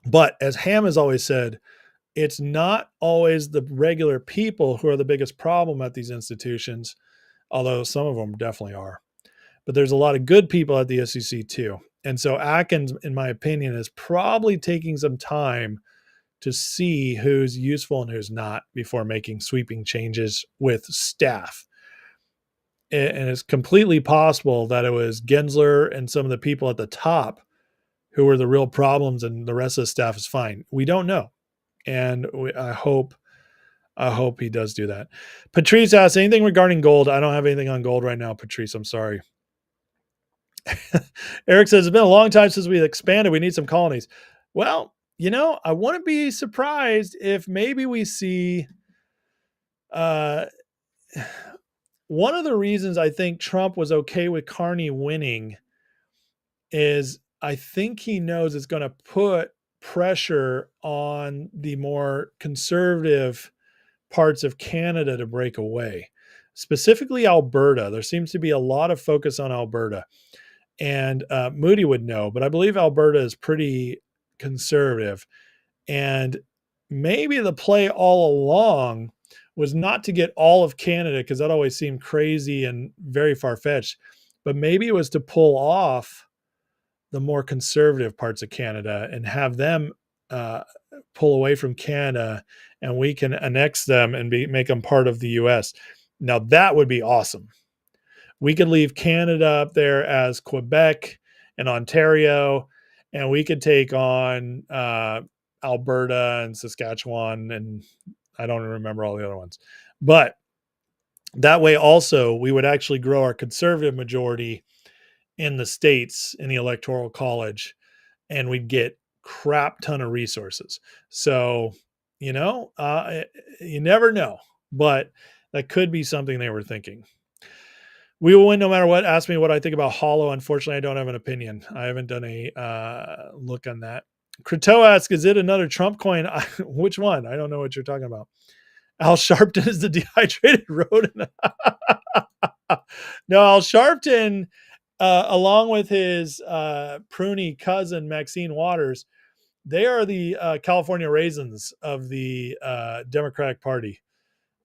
But as Ham has always said, it's not always the regular people who are the biggest problem at these institutions, although some of them definitely are. But there's a lot of good people at the SEC too. And so Atkins, in my opinion, is probably taking some time to see who's useful and who's not before making sweeping changes with staff. And it's completely possible that it was Gensler and some of the people at the top who were the real problems, and the rest of the staff is fine. We don't know. And I hope he does do that. Patrice asks, anything regarding gold? I don't have anything on gold right now, Patrice. I'm sorry. Eric says, it's been a long time since we've expanded. We need some colonies. Well, I wouldn't be surprised if maybe we see one of the reasons I think Trump was okay with Carney winning is I think he knows it's going to put pressure on the more conservative parts of Canada to break away, specifically Alberta. There seems to be a lot of focus on Alberta, and Moody would know, but I believe Alberta is pretty conservative, and maybe the play all along was not to get all of Canada, because that always seemed crazy and very far-fetched, but maybe it was to pull off the more conservative parts of Canada and have them pull away from Canada, and we can annex them and make them part of the US. Now that would be awesome. We could leave Canada up there as Quebec and Ontario, and we could take on Alberta and Saskatchewan, and I don't remember all the other ones. But that way also we would actually grow our conservative majority in the states in the Electoral College, and we'd get crap ton of resources. So, you never know, but that could be something they were thinking. We will win no matter what. Ask me what I think about Hollow. Unfortunately, I don't have an opinion. I haven't done a look on that. Croteau asks, is it another Trump coin? Which one? I don't know what you're talking about. Al Sharpton is the dehydrated rodent. No, Al Sharpton, along with his pruny cousin, Maxine Waters, they are the California raisins of the Democratic Party.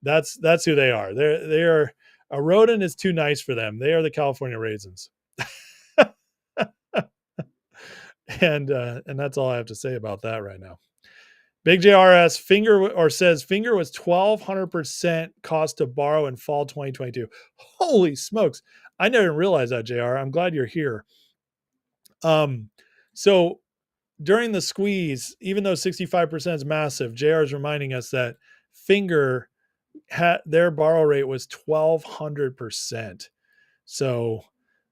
That's who they are. They are A rodent is too nice for them. They are the California raisins. And that's all I have to say about that right now. Big JRS says Finger was 1,200% cost to borrow in fall 2022. Holy smokes. I never realized that, JR. I'm glad you're here. So during the squeeze, even though 65% is massive, JR is reminding us that Finger their borrow rate was 1,200%. So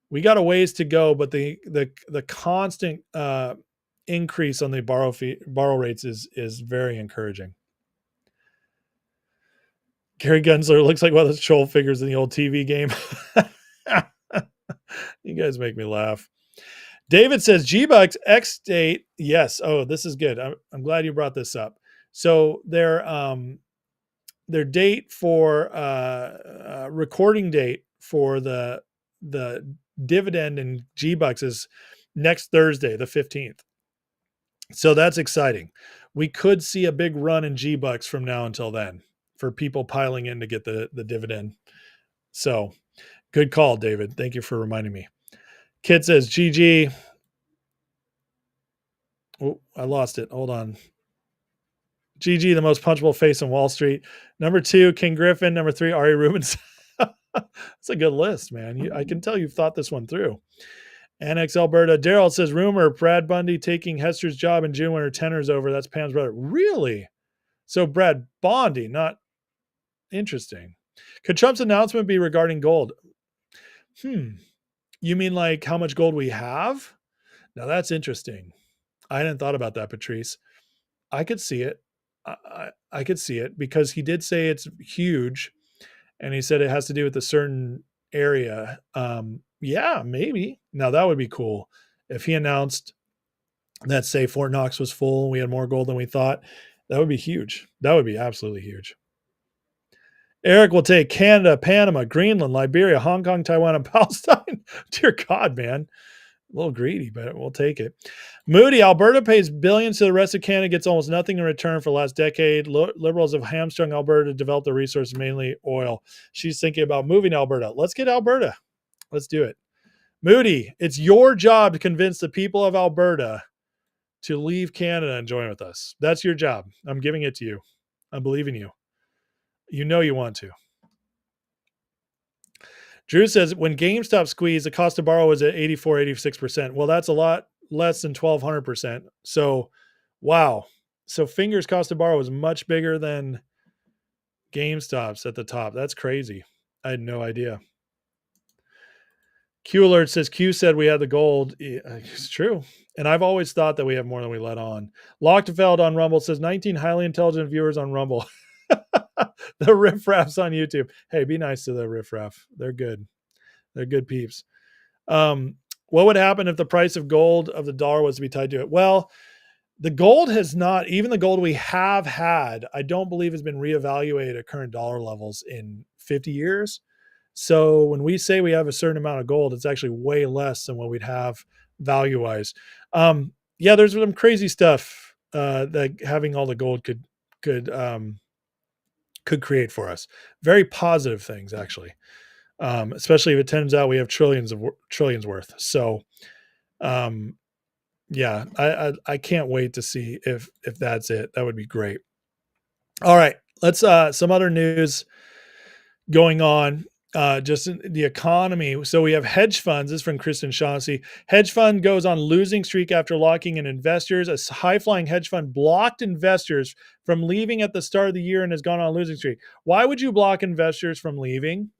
we got a ways to go, but the constant increase on the borrow rates is very encouraging. Gary Gensler looks like one of those troll figures in the old TV game. You guys make me laugh. David says G-Bucks X date. Yes. Oh, this is good. I'm glad you brought this up. So their date for recording date for the dividend in G-Bucks is next Thursday, the 15th. So that's exciting. We could see a big run in G-Bucks from now until then for people piling in to get the dividend. So good call, David. Thank you for reminding me. Kid says, GG. Oh, I lost it. Hold on. GG, the most punchable face on Wall Street. Number 2, King Griffin. Number 3, Ari Rubens. That's a good list, man. I can tell you've thought this one through. Annex Alberta. Daryl says, rumor, Brad Bundy taking Hester's job in June when her tenor's over. That's Pam's brother. Really? So Brad Bundy, not interesting. Could Trump's announcement be regarding gold? You mean like how much gold we have? Now that's interesting. I hadn't thought about that, Patrice. I could see it. I could see it because he did say it's huge, and he said it has to do with a certain area. Yeah, maybe. Now that would be cool if he announced that, say, Fort Knox was full and we had more gold than we thought. That would be huge. That would be absolutely huge. Eric will take Canada, Panama, Greenland, Liberia, Hong Kong, Taiwan, and Palestine. Dear God, man. A little greedy, but we'll take it. Moody, Alberta pays billions to the rest of Canada, gets almost nothing in return for the last decade. Liberals have hamstrung Alberta to develop the resources, mainly oil. She's thinking about moving to Alberta. Let's get Alberta. Let's do it. Moody, it's your job to convince the people of Alberta to leave Canada and join with us. That's your job. I'm giving it to you. I believe in you. You know you want to. Drew says, when GameStop squeezed, the cost to borrow was at 84, 86%. Well, that's a lot less than 1,200%. So, wow. So Finger's cost to borrow was much bigger than GameStop's at the top. That's crazy. I had no idea. Q Alert says, Q said we had the gold. It's true. And I've always thought that we have more than we let on. Lochtefeld on Rumble says, 19 highly intelligent viewers on Rumble. The riffraffs on YouTube. Hey, be nice to the riffraff. They're good. They're good peeps. What would happen if the price of gold of the dollar was to be tied to it? Well, the gold has not, even the gold we have had, I don't believe has been reevaluated at current dollar levels in 50 years. So when we say we have a certain amount of gold, it's actually way less than what we'd have value-wise. Yeah, there's some crazy stuff that having all the gold could create for us. Very positive things, actually. Especially if it turns out we have trillions worth. So, yeah, I can't wait to see if that's it. That would be great. All right, let's some other news going on. Just in the economy. So we have hedge funds. This is from Kristen Shaughnessy. Hedge fund goes on losing streak after locking in investors. A high-flying hedge fund blocked investors from leaving at the start of the year and has gone on a losing streak. Why would you block investors from leaving?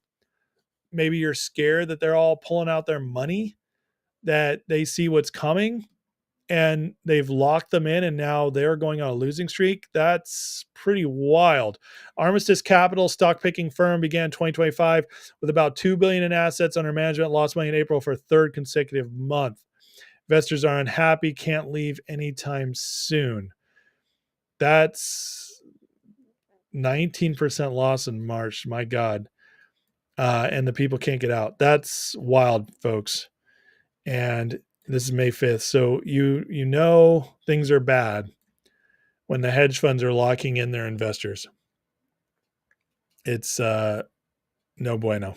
Maybe you're scared that they're all pulling out their money, that they see what's coming, and they've locked them in, and now they're going on a losing streak. That's pretty wild. Armistice Capital, stock picking firm, began 2025 with about $2 billion in assets under management, lost money in April for a third consecutive month. Investors are unhappy, can't leave anytime soon. That's 19% loss in March. My God. And the people can't get out. That's wild, folks. And this is May 5th. So you know things are bad when the hedge funds are locking in their investors. It's no bueno.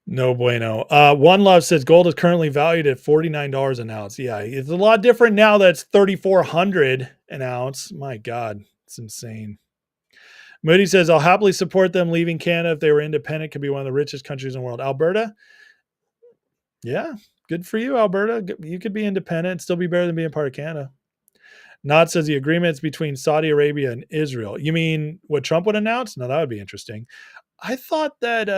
No bueno. One Love says gold is currently valued at $49 an ounce. Yeah, it's a lot different now that it's 3,400 an ounce. My God, it's insane. Moody says, I'll happily support them leaving Canada if they were independent, could be one of the richest countries in the world. Alberta? Yeah, good for you, Alberta. You could be independent, still be better than being part of Canada. Nod says the agreement's between Saudi Arabia and Israel. You mean what Trump would announce? No, that would be interesting. I thought that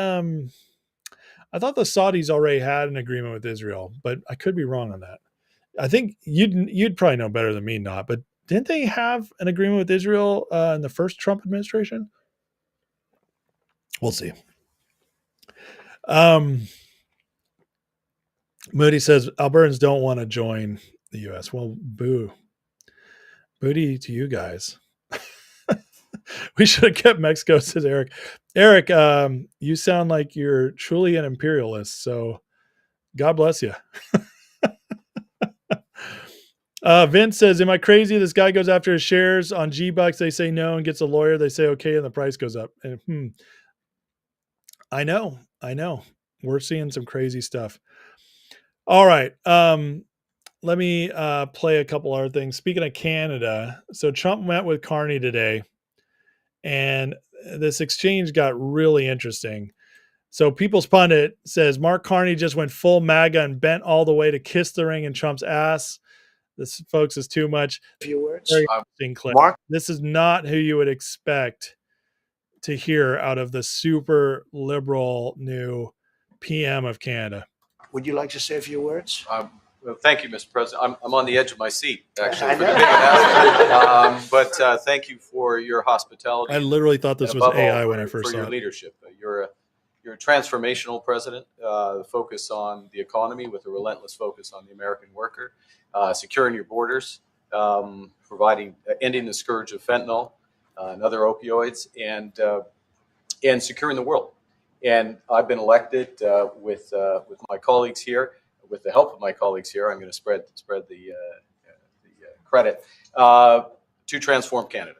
I thought the Saudis already had an agreement with Israel, but I could be wrong on that. I think you'd probably know better than me, not, but didn't they have an agreement with Israel in the first Trump administration? We'll see. Moody says Albertans don't want to join the U.S. Well, boo. Booty to you guys. We should have kept Mexico, says Eric. Eric, you sound like you're truly an imperialist, so God bless you. Vince says, am I crazy? This guy goes after his shares on G-Bucks. They say no and gets a lawyer. They say okay, and the price goes up. And, I know. We're seeing some crazy stuff. All right. Let me play a couple other things. Speaking of Canada, so Trump met with Carney today, and this exchange got really interesting. So People's Pundit says Mark Carney just went full MAGA and bent all the way to kiss the ring in Trump's ass. This, folks, is too much. A few words. Very interesting clip. Mark? This is not who you would expect to hear out of the super liberal new PM of Canada. Would you like to say a few words? Well, thank you, Mr. President. I'm on the edge of my seat, actually. I for the know. big announcement. But thank you for your hospitality. I literally thought this and was above all, AI when I for first saw your it. leadership. You're a transformational president. Focus on the economy with a relentless focus on the American worker, securing your borders, ending the scourge of fentanyl and other opioids, and securing the world. And I've been elected with my colleagues here. With the help of my colleagues here, I'm going to spread the credit to transform Canada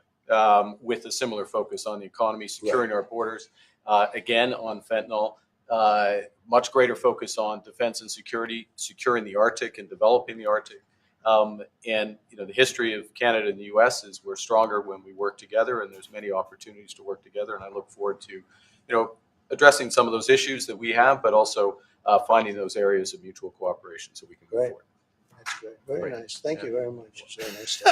with a similar focus on the economy, securing our borders, again on fentanyl, much greater focus on defense and security, securing the Arctic and developing the Arctic. And the history of Canada and the U.S. is we're stronger when we work together, and there's many opportunities to work together. And I look forward to, addressing some of those issues that we have, but also finding those areas of mutual cooperation so we can move Great. forward. That's great. Very Great. nice. Thank Yeah. you very much. It's very nice.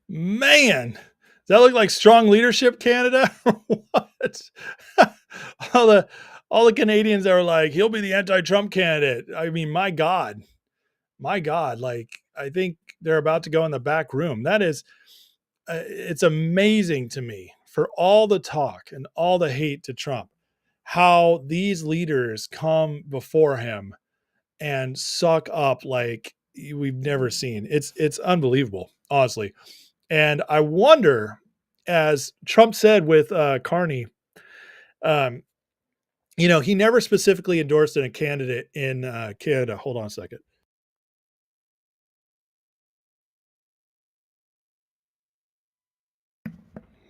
Man, does that look like strong leadership, Canada? What? all the Canadians that are like, he'll be the anti-Trump candidate. I mean, my God, like, I think they're about to go in the back room. That is, it's amazing to me, for all the talk and all the hate to Trump, how these leaders come before him and suck up like we've never seen. It's unbelievable, honestly. And I wonder, as Trump said with Carney, he never specifically endorsed a candidate in Canada. Hold on a second.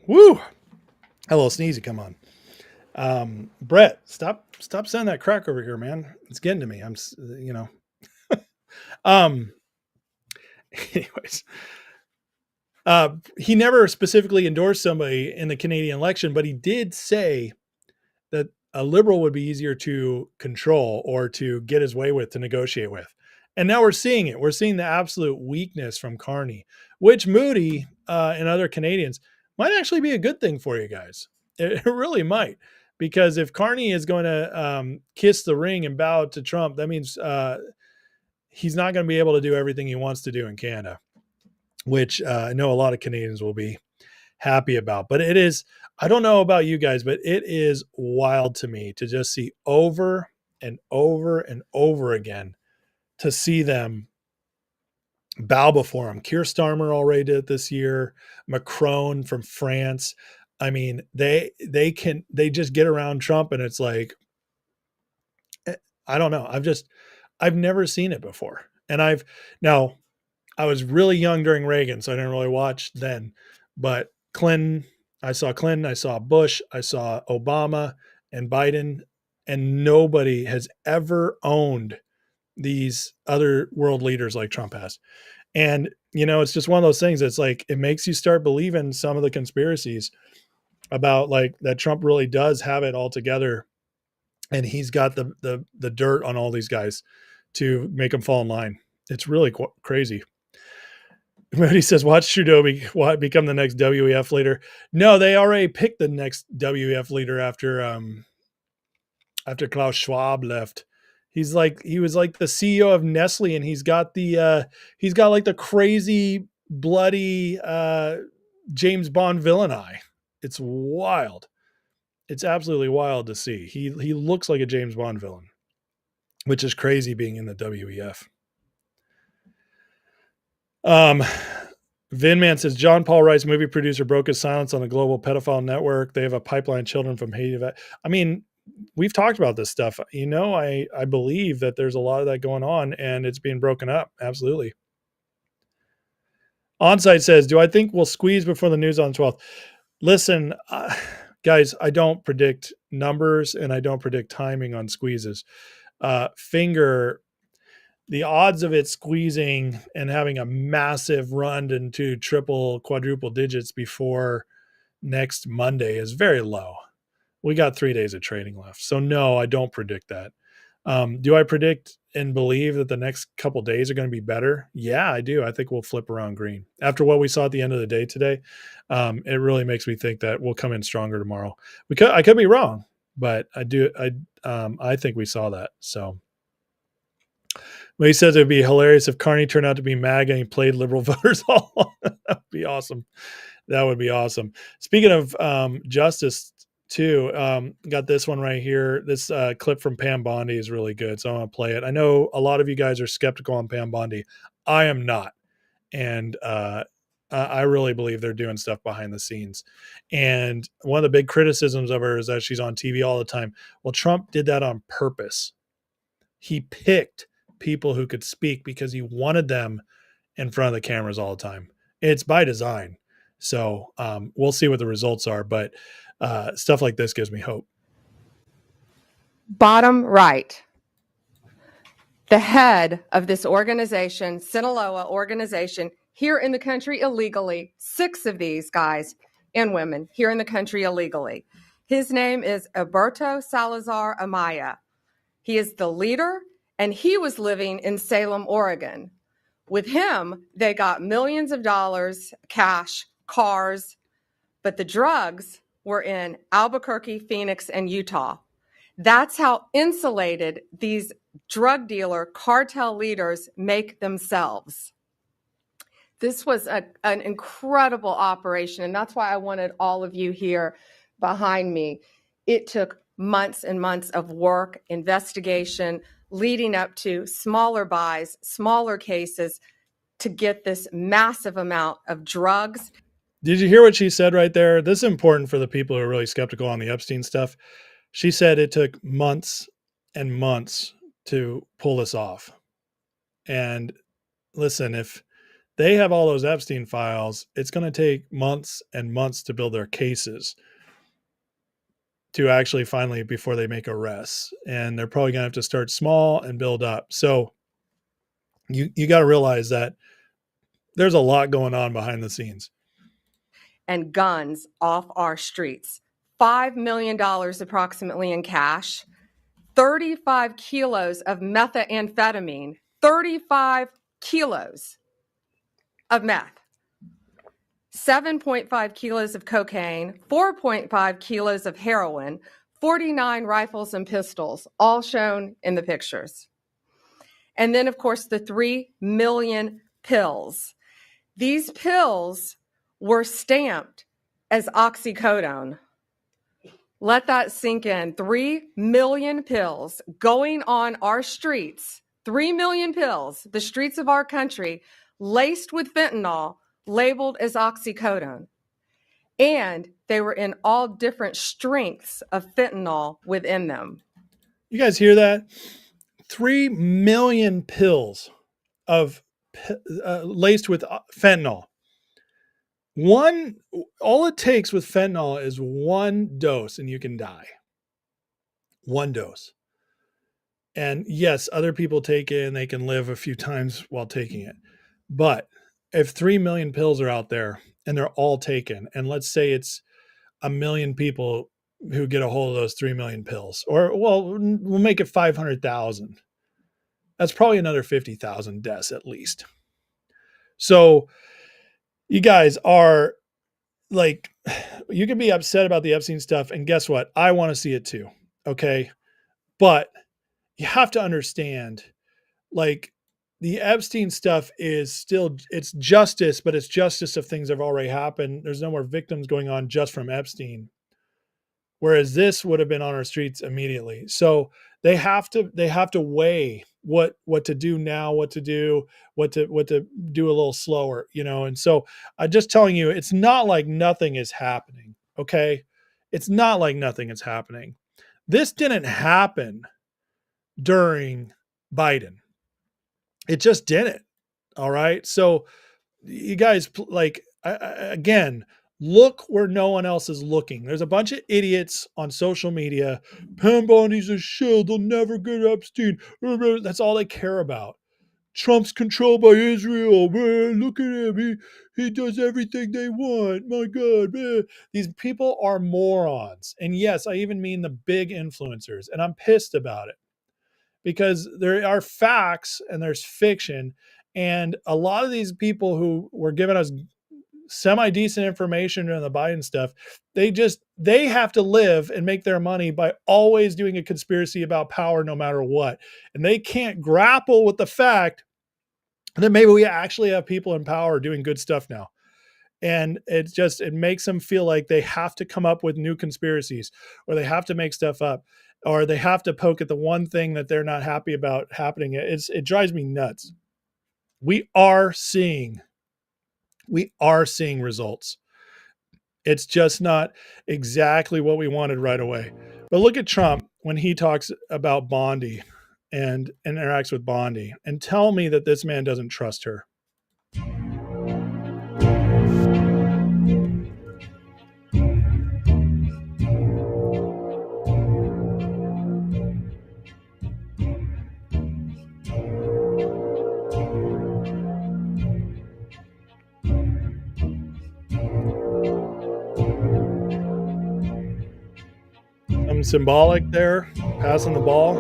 Woo! A little sneezy, come on. Brett, stop sending that crack over here, man. It's getting to me. Anyways, he never specifically endorsed somebody in the Canadian election, but he did say that a liberal would be easier to control or to get his way with, to negotiate with. And now we're seeing it. We're seeing the absolute weakness from Carney, which Moody and other Canadians might actually be a good thing for you guys. It really might, because if Carney is going to kiss the ring and bow to Trump, that means he's not going to be able to do everything he wants to do in Canada, which I know a lot of Canadians will be happy about. But it is, I don't know about you guys, but it is wild to me to just see over and over and over again, to see them bow before him. Keir Starmer already did it this year. Macron from France. I mean, they just get around Trump, and it's like, I don't know. I've never seen it before. And I was really young during Reagan, so I didn't really watch then, but I saw Clinton, I saw Bush, I saw Obama, and Biden, and nobody has ever owned these other world leaders like Trump has. And, it's just one of those things. It's like, it makes you start believing some of the conspiracies about like that Trump really does have it all together. And he's got the dirt on all these guys to make them fall in line. It's really crazy. Moody says, watch Trudeau become the next WEF leader. No, they already picked the next WEF leader after Klaus Schwab left. He was like the CEO of Nestle, and he's got like the crazy bloody James Bond villain eye. It's wild. It's absolutely wild to see. He looks like a James Bond villain, which is crazy being in the WEF. Vinman says, John Paul Rice, movie producer, broke his silence on the global pedophile network. They have a pipeline of children from Haiti. I mean, we've talked about this stuff. I believe that there's a lot of that going on, and it's being broken up. Absolutely. Onsite says, do I think we'll squeeze before the news on the 12th? Listen, guys, I don't predict numbers, and I don't predict timing on squeezes. The odds of it squeezing and having a massive run into triple, quadruple digits before next Monday is very low. We got 3 days of trading left. So no, I don't predict that. Do I predict and believe that the next couple days are going to be better? Yeah, I do. I think we'll flip around green. After what we saw at the end of the day today, it really makes me think that we'll come in stronger tomorrow. I could be wrong, but I think we saw that. So. Well, he says it'd be hilarious if Carney turned out to be MAGA and he played liberal voters all along. That would be awesome. That would be awesome. Speaking of justice, too, got this one right here. This clip from Pam Bondi is really good, so I'm going to play it. I know a lot of you guys are skeptical on Pam Bondi. I am not. And I really believe they're doing stuff behind the scenes. And one of the big criticisms of her is that she's on TV all the time. Well, Trump did that on purpose. He picked people who could speak because he wanted them in front of the cameras all the time. It's by design. So we'll see what the results are, but stuff like this gives me hope. Bottom right, the head of this organization, Sinaloa organization, here in the country illegally, 6 of these guys and women here in the country illegally. His name is Alberto Salazar Amaya. He is the leader, and he was living in Salem, Oregon. With him, they got millions of dollars, cash, cars, but the drugs were in Albuquerque, Phoenix, and Utah. That's how insulated these drug dealer cartel leaders make themselves. This was an incredible operation, and that's why I wanted all of you here behind me. It took months and months of work, investigation, leading up to smaller buys, smaller cases to get this massive amount of drugs. Did you hear what she said right there? This is important for the people who are really skeptical on the Epstein stuff. She said it took months and months to pull this off. And listen, if they have all those Epstein files, it's going to take months and months to build their cases to actually finally before they make arrests. And they're probably going to have to start small and build up. So you got to realize that there's a lot going on behind the scenes. And guns off our streets. $5 million approximately in cash, 35 kilos of methamphetamine, 35 kilos of meth, 7.5 kilos of cocaine, 4.5 kilos of heroin, 49 rifles and pistols, all shown in the pictures. And then, of course, the 3 million pills. These pills were stamped as oxycodone. Let that sink in. 3 million pills going on our streets, 3 million pills, the streets of our country, laced with fentanyl, labeled as oxycodone. And they were in all different strengths of fentanyl within them. You guys hear that? 3 million pills of laced with fentanyl. All it takes with fentanyl is one dose and you can die. 1 dose. And yes, other people take it and they can live a few times while taking it. But if 3 million pills are out there and they're all taken, and let's say it's a million people who get a hold of those 3 million pills, or well, we'll make it 500,000. That's probably another 50,000 deaths at least. So you guys are like, you can be upset about the Epstein stuff. And guess what? I want to see it too. Okay. But you have to understand, like, the Epstein stuff is still, it's justice, but it's justice of things that have already happened. There's no more victims going on just from Epstein. Whereas this would have been on our streets immediately. So they have to weigh what to do now, what to do do a little slower, you know? And so I'm just telling you, it's not like nothing is happening. Okay. It's not like nothing is happening. This didn't happen during Biden. It just didn't. All right. So you guys, like, again, look where no one else is looking. There's a bunch of idiots on social media. Pam Bondi's a shill. They'll never get Epstein. That's all they care about. Trump's controlled by Israel. Man, look at him. He does everything they want. My God, man. These people are morons. And yes, I even mean the big influencers. And I'm pissed about it because there are facts and there's fiction. And a lot of these people who were giving us semi-decent information on the Biden stuff, they have to live and make their money by always doing a conspiracy about power no matter what. And they can't grapple with the fact that maybe we actually have people in power doing good stuff now. And it makes them feel like they have to come up with new conspiracies, or they have to make stuff up, or they have to poke at the one thing that they're not happy about happening. It drives me nuts. We are seeing results. It's just not exactly what we wanted right away. But look at Trump when he talks about Bondi and interacts with Bondi, and tell me that this man doesn't trust her. Symbolic there, passing the ball.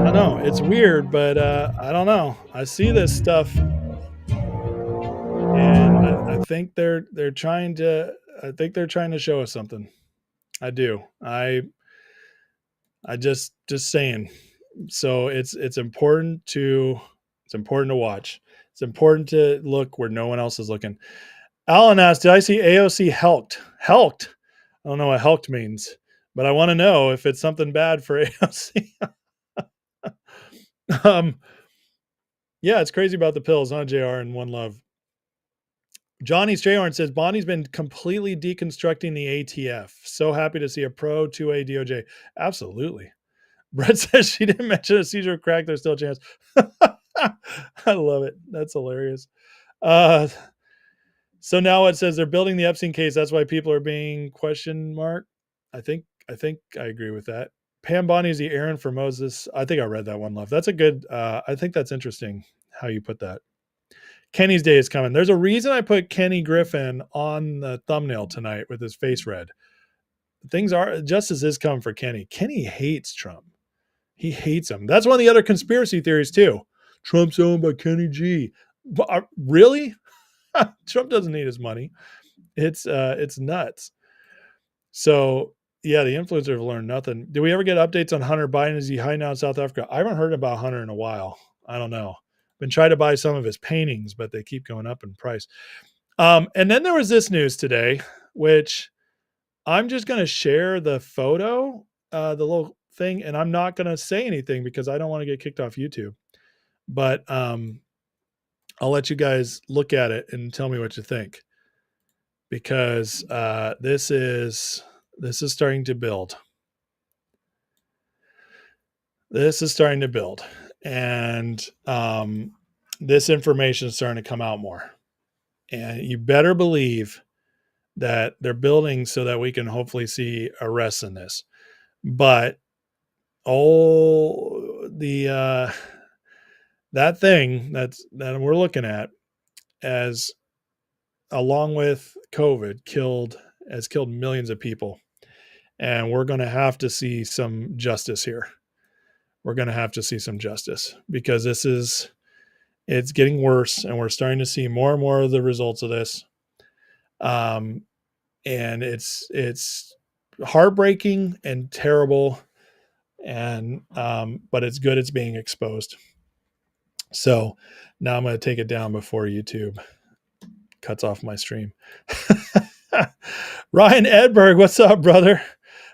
I know it's weird, but I don't know. I see this stuff, and I think they're trying to. I think they're trying to show us something. I do. I just saying. So it's important to watch. It's important to look where no one else is looking. Alan asked, did I see AOC helked? Helked? I don't know what helked means, but I want to know if it's something bad for AOC. Yeah, it's crazy about the pills, huh, JR, and One Love. Johnny Strayhorn says, Bondi's been completely deconstructing the ATF. So happy to see a pro 2A DOJ. Absolutely. Brett says she didn't mention a seizure crack. There's still a chance. I love it. That's hilarious. So now it says they're building the Epstein case. That's why people are being question mark. I think I agree with that. Pam Bondi is the Aaron for Moses. I think I read that One Love. That's a good, I think that's interesting how you put that. Kenny's day is coming. There's a reason I put Kenny Griffin on the thumbnail tonight with his face red. Things are, justice is coming for Kenny. Kenny hates Trump. He hates him. That's one of the other conspiracy theories too. Trump's owned by Kenny G. Really? Trump doesn't need his money. It's nuts. So yeah, the influencers have learned nothing. Do we ever get updates on Hunter Biden? Is he hiding out in South Africa? I haven't heard about Hunter in a while. I don't know. Been trying to buy some of his paintings, but they keep going up in price. And then there was this news today, which I'm just going to share the photo, the little thing, and I'm not going to say anything because I don't want to get kicked off YouTube. But I'll let you guys look at it and tell me what you think, because this is starting to build. This is starting to build, and this information is starting to come out more. And you better believe that they're building so that we can hopefully see arrests in this. But that thing that we're looking at, as along with COVID, has killed millions of people, and we're going to have to see some justice here. We're going to have to see some justice, because it's getting worse, and we're starting to see more and more of the results of this. And it's heartbreaking and terrible, and but it's good it's being exposed. So now I'm going to take it down before YouTube cuts off my stream. Ryan Edberg, what's up, brother?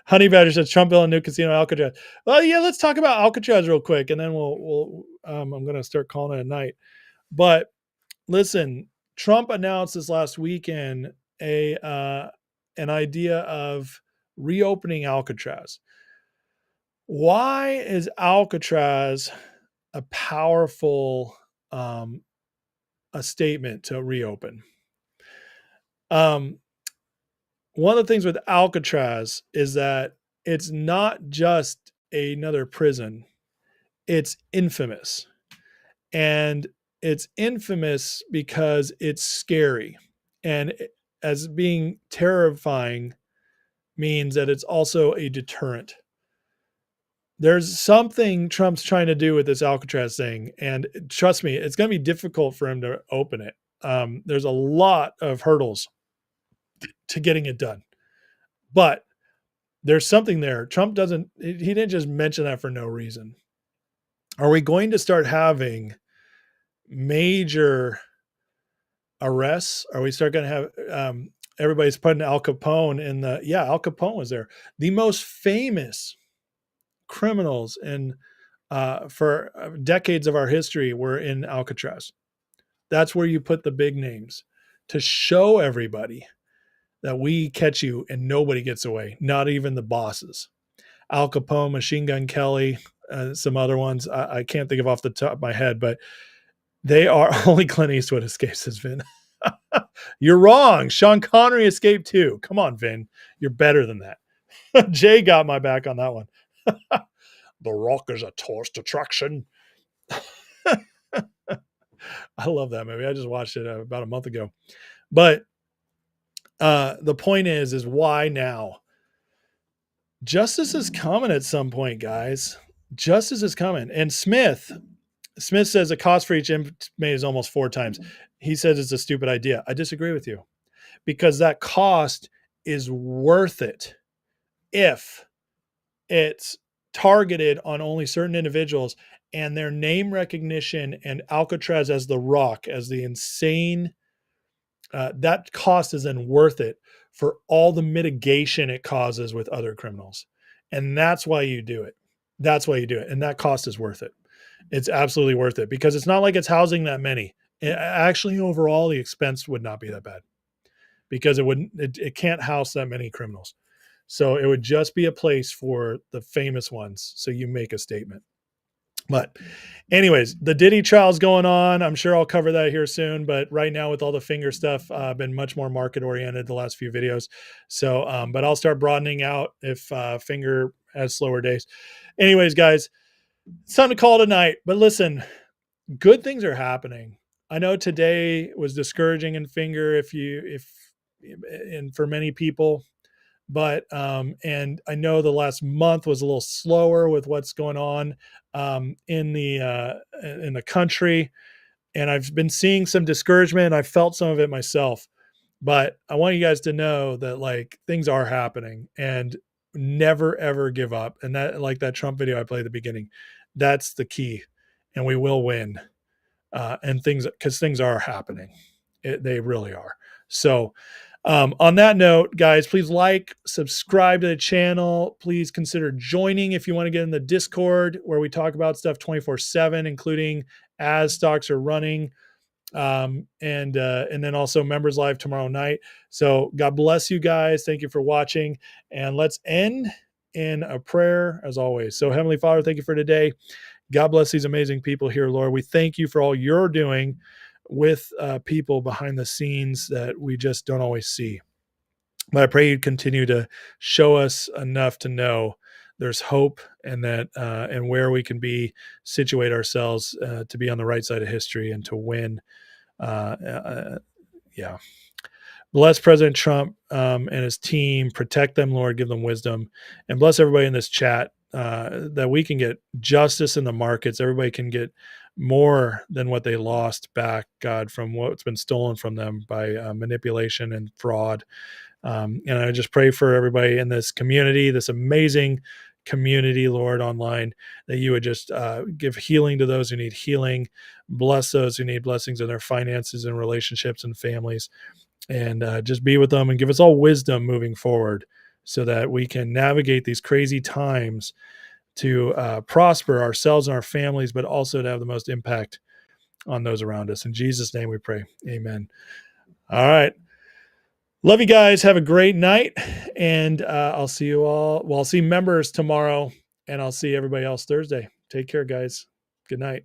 Honey Badger says Trump bill and new casino Alcatraz. Well, yeah, let's talk about Alcatraz real quick, and then we'll I'm going to start calling it a night. But listen, Trump announced this last weekend an idea of reopening Alcatraz. Why is Alcatraz a powerful a statement to reopen? One of the things with Alcatraz is that it's not just another prison. It's infamous. And it's infamous because it's scary. And as being terrifying means that it's also a deterrent. There's something Trump's trying to do with this Alcatraz thing. And trust me, it's going to be difficult for him to open it. There's a lot of hurdles to getting it done. But there's something there. Trump he didn't just mention that for no reason. Are we going to start having major arrests? Are we start going to have, everybody's putting Al Capone in Al Capone was there. The most famous criminals for decades of our history were in Alcatraz. That's where you put the big names to show everybody that we catch you and nobody gets away, not even the bosses. Al Capone, Machine Gun Kelly, some other ones. I can't think of off the top of my head, but they are only Clint Eastwood escapes as Vin. You're wrong. Sean Connery escaped too. Come on, Vin. You're better than that. Jay got my back on that one. The Rock is a tourist attraction. I love that movie. I just watched it about a month ago. But the point is why now? Justice is coming at some point, guys. Justice is coming. And Smith says the cost for each inmate is almost 4 times. He says it's a stupid idea. I disagree with you, because that cost is worth it if it's targeted on only certain individuals, and their name recognition and Alcatraz as the Rock, as the insane, that cost is then worth it for all the mitigation it causes with other criminals. And that's why you do it. That's why you do it. And that cost is worth it. It's absolutely worth it, because it's not like it's housing that many. Actually, overall, the expense would not be that bad, because it can't house that many criminals. So it would just be a place for the famous ones. So you make a statement. But anyways, the Diddy trial's going on. I'm sure I'll cover that here soon. But right now, with all the finger stuff, I've been much more market oriented the last few videos. So, but I'll start broadening out if finger has slower days. Anyways, guys, it's time to call it a night. But listen, good things are happening. I know today was discouraging in finger and for many people. But and I know the last month was a little slower with what's going on in the country, and I've been seeing some discouragement. I felt some of it myself, but I want you guys to know that like things are happening, and never ever give up. And that, like that Trump video I played at the beginning, that's the key, and we will win. And because things are happening, they really are. So. On that note, guys, please subscribe to the channel. Please consider joining if you want to get in the Discord, where we talk about stuff 24/7, including as stocks are running, and then also Members Live tomorrow night. So God bless you guys. Thank you for watching, and let's end in a prayer as always. So Heavenly Father, thank you for today. God bless these amazing people here, Lord. We thank you for all you're doing with people behind the scenes that we just don't always see. But I pray you'd continue to show us enough to know there's hope, and that and where we can situate ourselves to be on the right side of history and to win. Yeah. Bless President Trump and his team. Protect them, Lord. Give them wisdom. And bless everybody in this chat, that we can get justice in the markets. Everybody can get more than what they lost back, God, from what's been stolen from them by manipulation and fraud. And I just pray for everybody in this community, this amazing community, Lord, online, that you would just give healing to those who need healing. Bless those who need blessings in their finances and relationships and families. And just be with them and give us all wisdom moving forward, so that we can navigate these crazy times to prosper ourselves and our families, but also to have the most impact on those around us. In Jesus' name we pray. Amen. All right. Love you guys. Have a great night. And I'll see you all. Well, I'll see members tomorrow, and I'll see everybody else Thursday. Take care, guys. Good night.